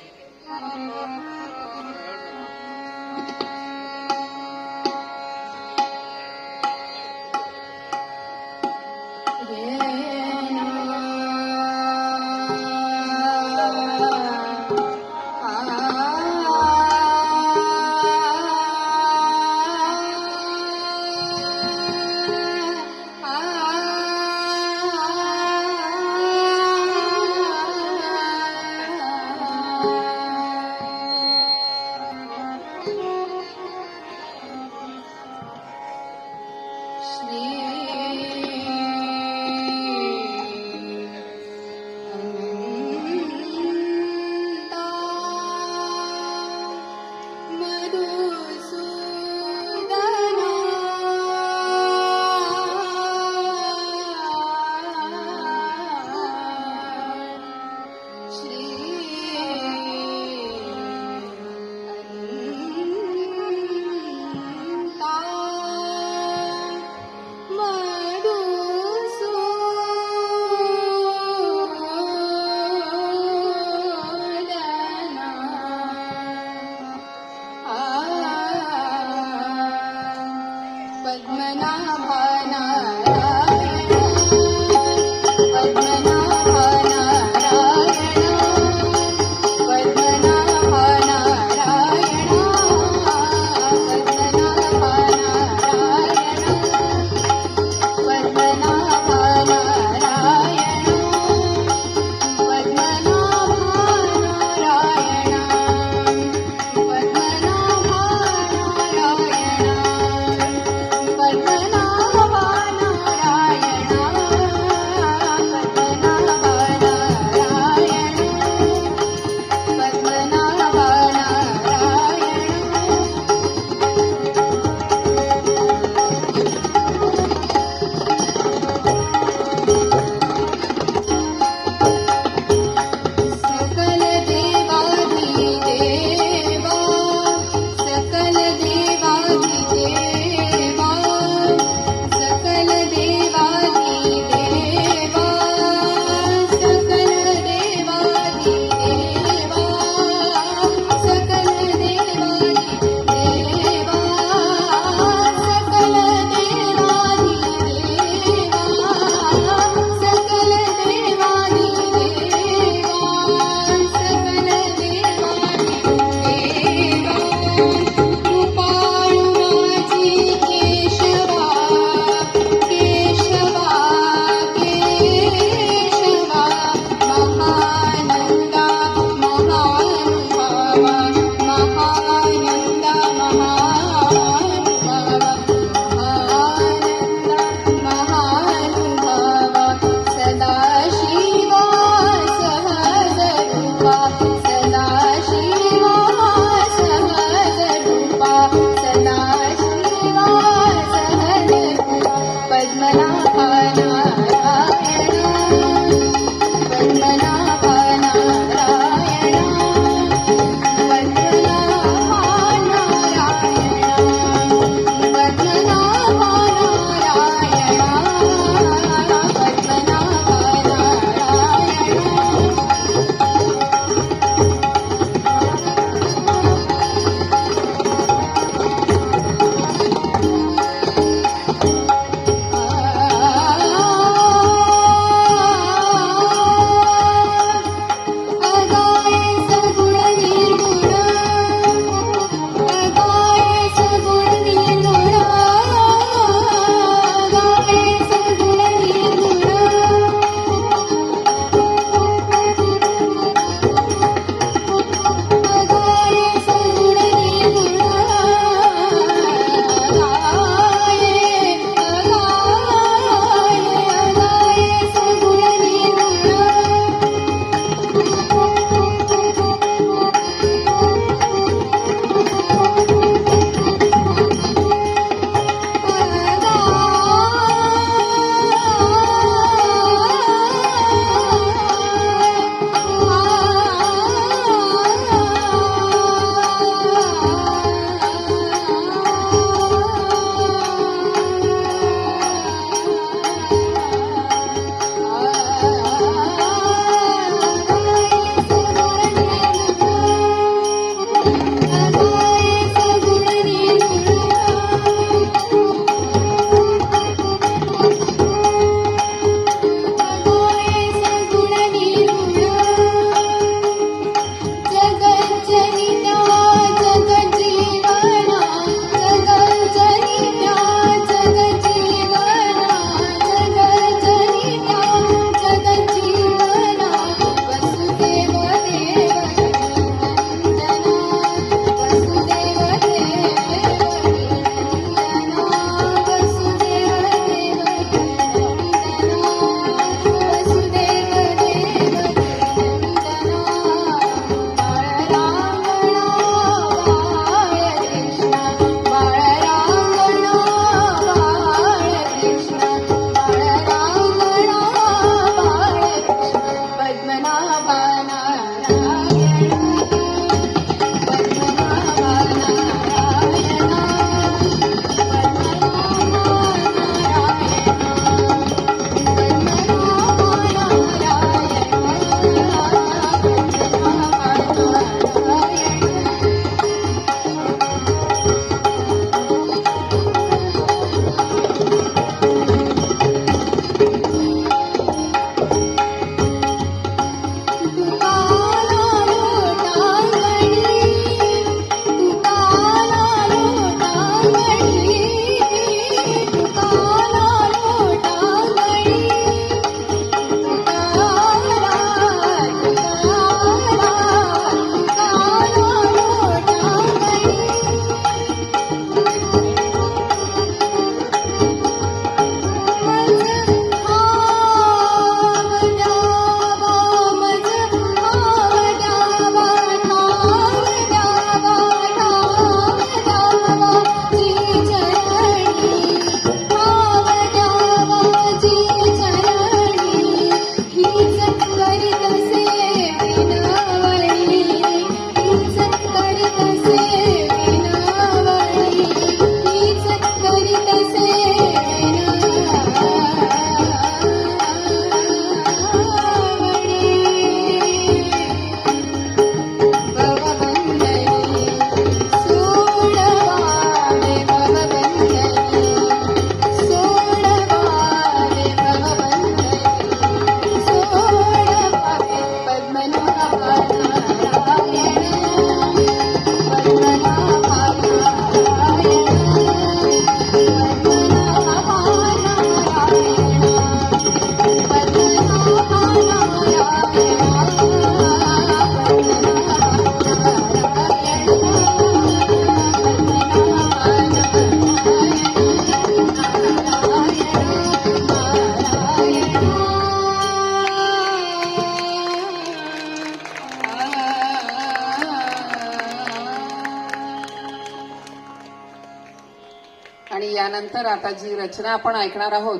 आणि यानंतर आता जी रचना आपण ऐकणार आहोत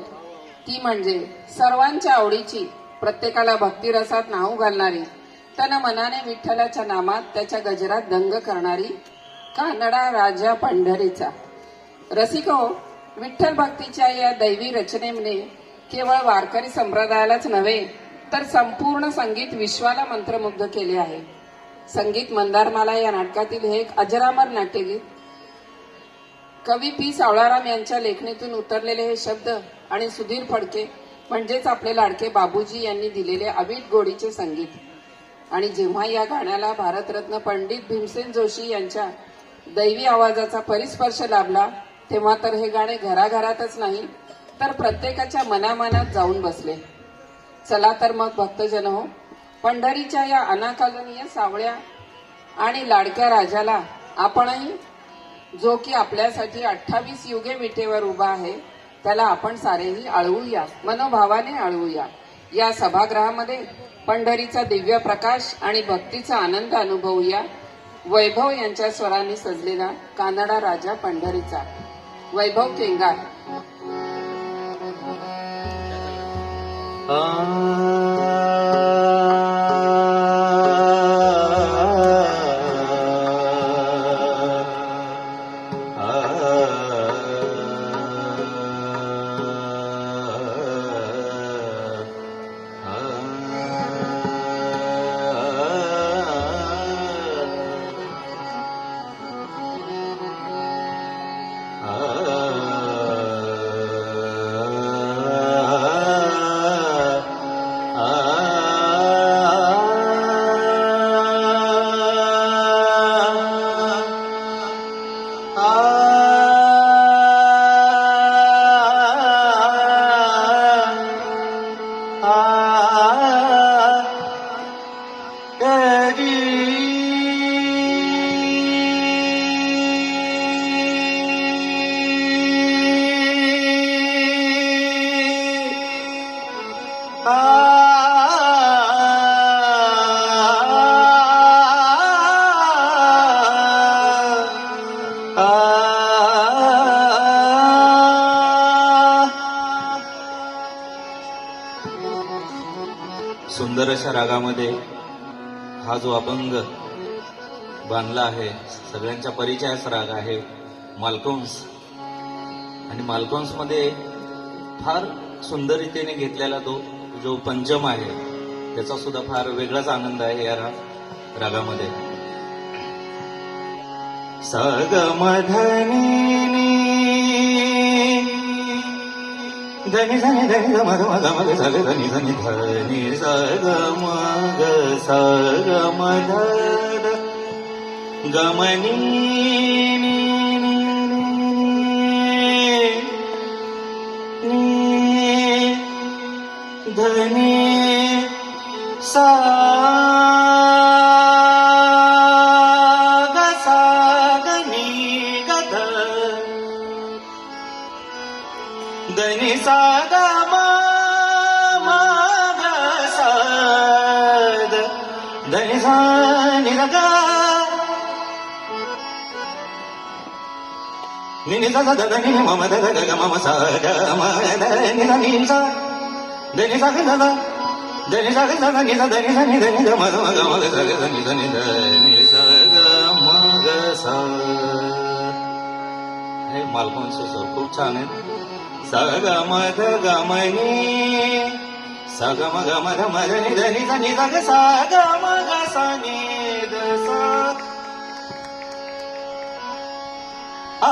ती म्हणजे सर्वांच्या आवडीची, प्रत्येकाला भक्तिरसात न्हाऊ घालणारी, तन मनाने विठ्ठलाच्या नामात त्याच्या गजरात दंग करणारी कानडा राजा पंढरीचा. रसिको, विठ्ठल भक्तीच्या या दैवी रचनेने केवळ वारकरी संप्रदायालाच नव्हे तर संपूर्ण संगीत विश्वाला मंत्रमुग्ध केले आहे. संगीत मंदारमाला या नाटकातील हे एक अजरामर नाट्यगीत. कवी पी सावळाराम यांच्या लेखणीतून उतरलेले हे शब्द आणि सुधीर फडके म्हणजेच आपले लाडके बाबूजी यांनी दिलेले अवीट गोडीचे संगीत. आणि जेव्हा या गाण्याला भारतरत्न पंडित भीमसेन जोशी यांच्या दैवी आवाजाचा परिस्पर्श लाभला तेव्हा तर हे गाणे घराघरातच नाही तर प्रत्येकाच्या मनामनात जाऊन बसले. चला तर मग भक्तजन हो, पंढरीच्या या अनाकलनीय सावळ्या आणि लाडक्या राजाला आपणही, जो की आपल्यासाठी 28 युगे विटेवर उभा आहे, त्याला आपण सारेही आळवूया, मनोभावाने आळवूया. या सभागृहामध्ये पंढरीचा दिव्य प्रकाश आणि भक्तीचा आनंद अनुभवूया. वैभव यांच्या स्वरांनी सजलेला कानडा राजा पंढरीचा. वैभव केंगार. सुंदर अशा रागामध्ये हा जो अभंग बांधला आहे, सगळ्यांच्या परिचयाचा राग आहे मालकंस. आणि मालकंस मध्ये फार सुंदर रीतीने घेतलेला तो जो पंचम आहे त्याचा सुद्धा फार वेगळाच आनंद आहे या रागामध्ये. सगमधनी धनी धनी धनी ग मग मग मग सग धनी धनी धनी सग मग सग मध गमनी धनी सा धनी सा ग म ग सा द धनी सा नि ग नि नि सा द धनी म म द ग ग म सा ग म द नि सा नि सा धनी सा ग द धनी सा ग द नि सा धनी सा नि धनी ग म ग म ग सा ग धनी सा नि ध नि सा ग म ग सा. हे मालकंस सर खूप छान आहे. सग मध गमनी सग म ग म ध म ध नि ध नि सा नि सा ग सा ग म ग सा नि ध सा आ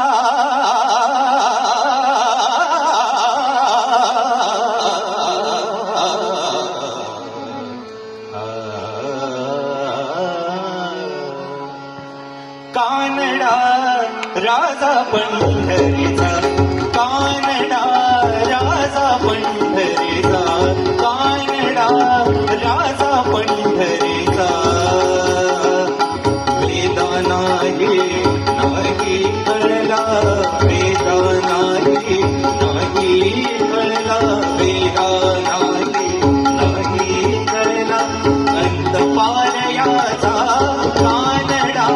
राजा पंढरीचा कानडा राजा पंढरीचा कानडा राजा पंढरीचा वेदा नाही कळला वेदा नाही कळला वेदा नाही कळला अंत पारयाचा कानडा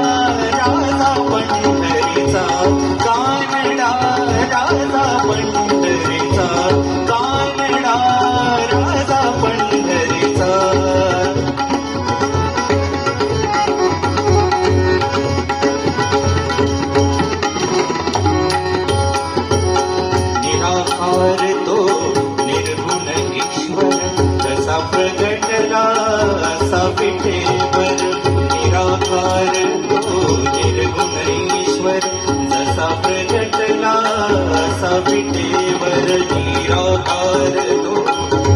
राजा पंढरीचा कानडा राजा पंढरीचा कानडा राजा पंढरीचा निराकार तो निर्गुण ईश्वर जसा प्रगटला असा विठेवर निराकार तो निर्गुण ईश्वर जसा प्रगटला असा विठेवर निराकार तो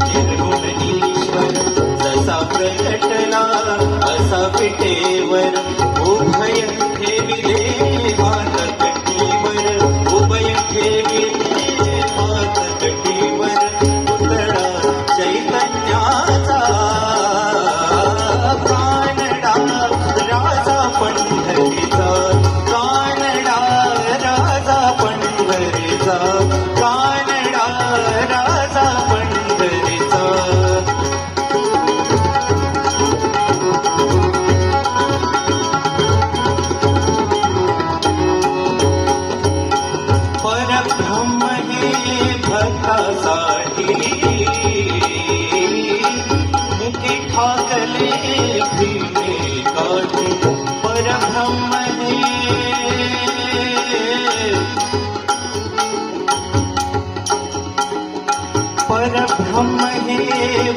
निर्गुण ईश्वर जसा प्रगटला असा विठेवर उभय ठेविले हात कटीवर उभय ठेविले हात कटीवर पुतळा चैतन्याचा कानडा राजा पंढरीचा कानडा राजा पंढरीचा कानडा राजा पंढरीचा परब्रह्म हे भक्तासाठी मुखे ठाकले भीमे काठी परब्रह्म हे परब्रह्म हे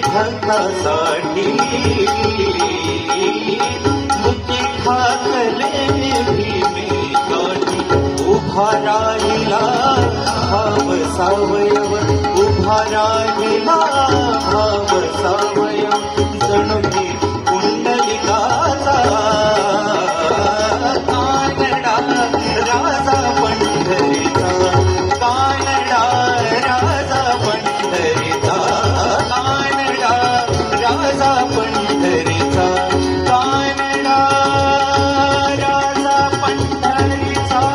भक्तासाठी मुखे ठाकले भीमे काठी उभा राहिला भाव सावयव उभा राहिला भाव सावयव जणू की कुंडलिकाचा कानडा राजा पंढरीचा कानडा राजा पंढरीचा कानडा राजा पंढरीचा कानडा राजा पंढरीचा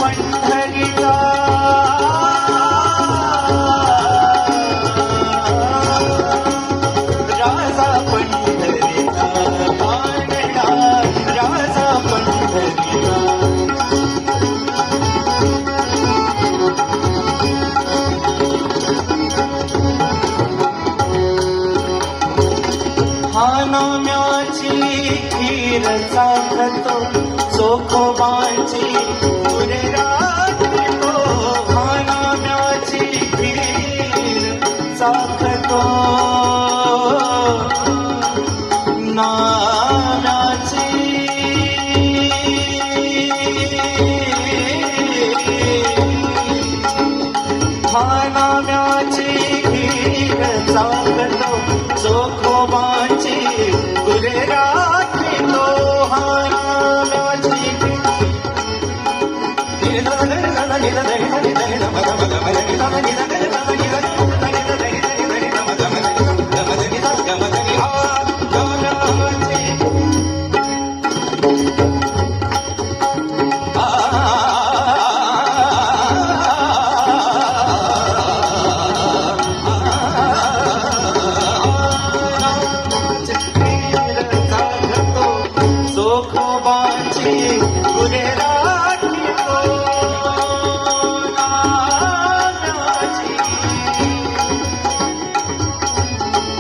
पंढरीचा राजा पंढरीचा कानडा राजा पंढरीचा हा नाम्याची खीर चाखतो चोखोबाची पुरे राखतो हा नाम्याची खीर चाखतो नाम्याची हा नाम्याची खीर चाखतो चोखोबाची पुरे राखतो हा नाम्याची चोखोबाची पुरे राखतो नाम्याची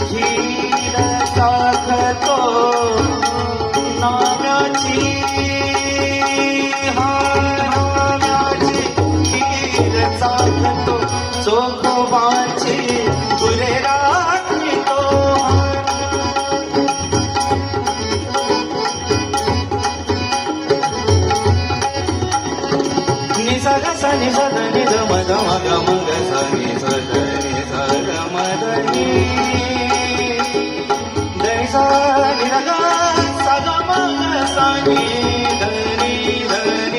खीर चाखतो नाम्याची हा नाम्याची खीर चाखतो चोखोबाची पुरे राखतो निसग सनि सद निध मद मग मग सनि सद नि सद मद नि धनि सा नि ग सा ग मग सा नि धनि धनि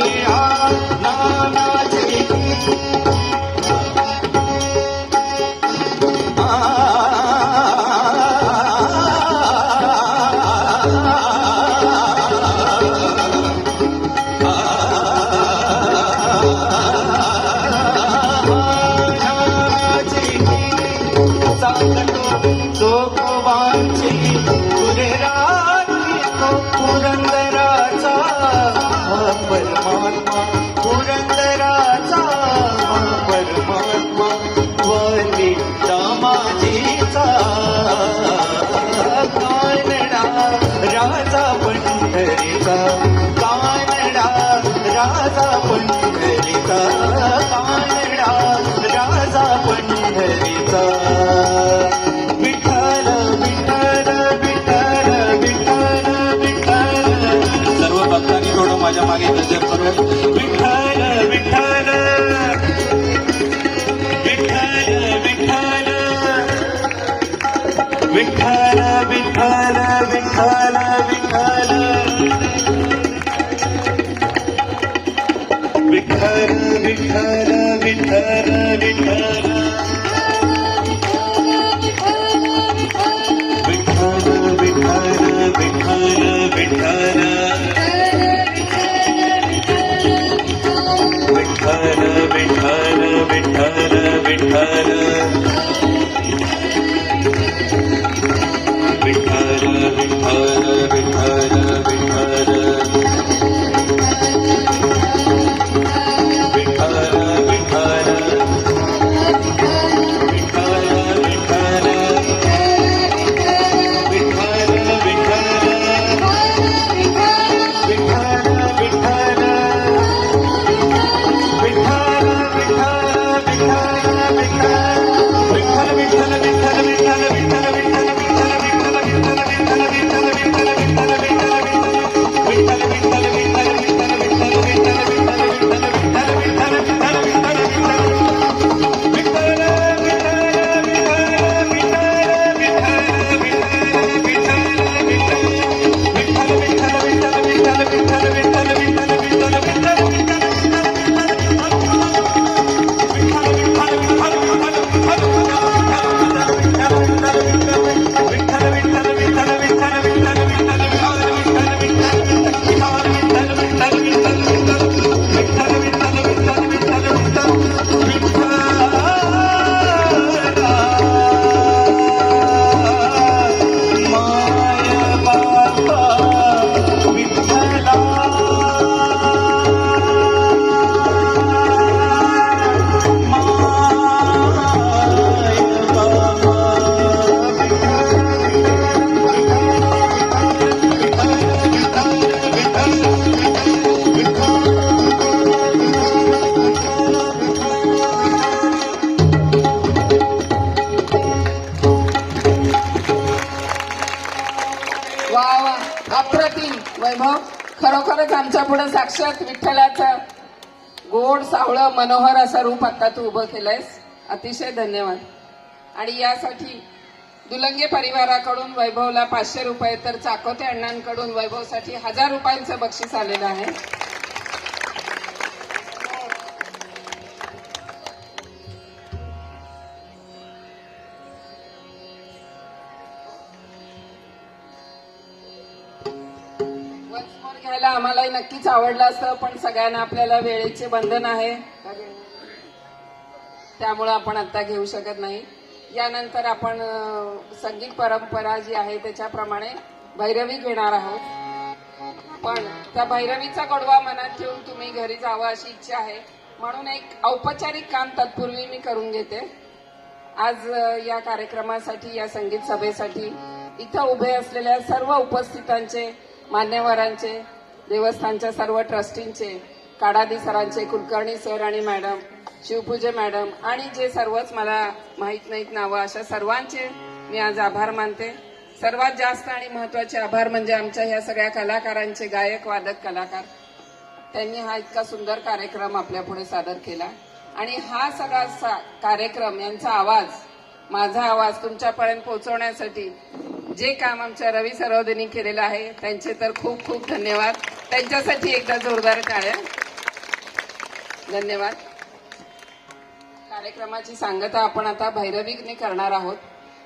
जोगोबांची तुरे राखी तो पुरंदराचा परमात्मा, पुरंदराचा परमात्मा, वली दामाजीचा कानडा राजा पंढरीचा, कानडा राजा पंढरीचा, कानडा राजा पंढरीचा. विठ्ठल विठ्ठल विठ्ठल विठ्ठल विठ्ठल. सर्व भक्तांनी थोडं माझ्या मागे गजर करून विठ्ठल विठ्ठल विठ्ठल विठ्ठल विठ्ठल विठ्ठल विठ्ठल विठ्ठल विठ्ठल विठ्ठल विठ्ठल विठ्ठल अप्रतिम वैभव, खरोखरच आमच्या पुढे साक्षात विठ्ठलाचं गोड सावळं मनोहर असं रूप आता तू उभं केलंयस. अतिशय धन्यवाद. आणि यासाठी दुलंगे परिवाराकडून वैभवला 500 रुपये तर चाकोते अण्णांकडून वैभवसाठी 1000 रुपयांचं बक्षीस आलेलं आहे. घ्यायला आम्हालाही नक्कीच आवडलं असतं, पण सगळ्यांना आपल्याला वेळेचे बंधन आहे, त्यामुळे आपण आता घेऊ शकत नाही. यानंतर आपण संगीत परंपरा जी आहे त्याच्याप्रमाणे भैरवी घेणार आहोत. पण त्या भैरवीचा गोडवा मनात ठेवून तुम्ही घरी जावं अशी इच्छा आहे, म्हणून एक औपचारिक काम तत्पूर्वी मी करून घेते. आज या कार्यक्रमासाठी, या संगीत सभेसाठी इथं उभे असलेल्या सर्व उपस्थितांचे, मान्यवरांचे, देवस्थानच्या सर्व ट्रस्टींचे, काडादी सरांचे, कुलकर्णी सर आणि मॅडम, शिवपूजे मॅडम आणि जे सर्वच मला माहीत नाहीत नावं, अशा सर्वांचे मी आज आभार मानते. सर्वात जास्त आणि महत्वाचे आभार म्हणजे आमच्या ह्या सगळ्या कलाकारांचे, गायक वादक कलाकार. त्यांनी हा इतका सुंदर कार्यक्रम आपल्या पुढे सादर केला. आणि हा सगळा कार्यक्रम, यांचा आवाज, माझा आवाज तुमच्यापर्यंत पोहोचवण्यासाठी जे काम आमच्या रवी सरवदेनी केलेलं आहे त्यांचे तर खूप खूप धन्यवाद. त्यांच्यासाठी एकदा जोरदार टाळ्या. धन्यवाद. कार्यक्रमाची सांगता आपण आता भैरवीने करणार आहोत.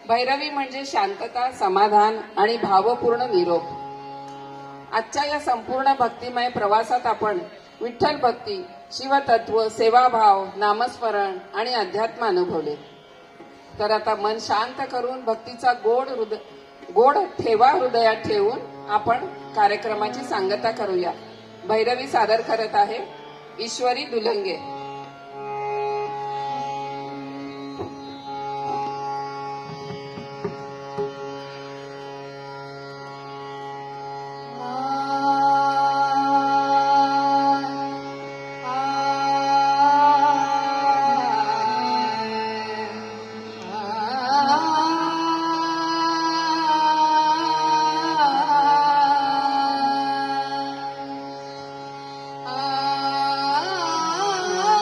भैरवी म्हणजे शांतता, समाधान आणि भावपूर्ण निरोप. आजच्या या संपूर्ण भक्तिमय प्रवासात आपण विठ्ठल भक्ती, शिवतत्व, सेवाभाव, नामस्मरण आणि अध्यात्म अनुभवले. तर आता मन शांत करून भक्तीचा गोड ठेवा हृदयात ठेवून आपण कार्यक्रमाची सांगता करूया. भैरवी सादर करत आहे ईश्वरी दुलंगे. आ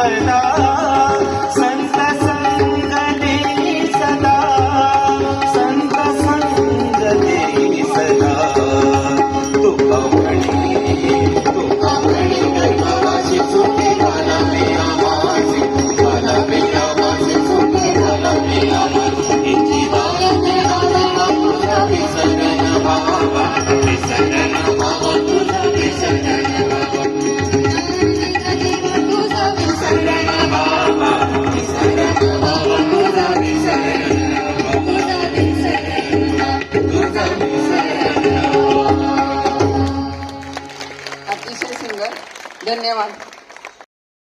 सदा संत संग देई सदा संत संग देई सदा तुका म्हणी गैवाशी सुटे गाला मे आवासी गाला मे आवासी सुटे गाला मे आवासी जीवायते गाला तुझा विसरण भावा विसरण भावा तुझा विसरण भावा तुझा विसरण भावा विसरण भावा तुझा विसरण तुझा विसरण तुझा विसरण. अतिशय सुंदर. धन्यवाद.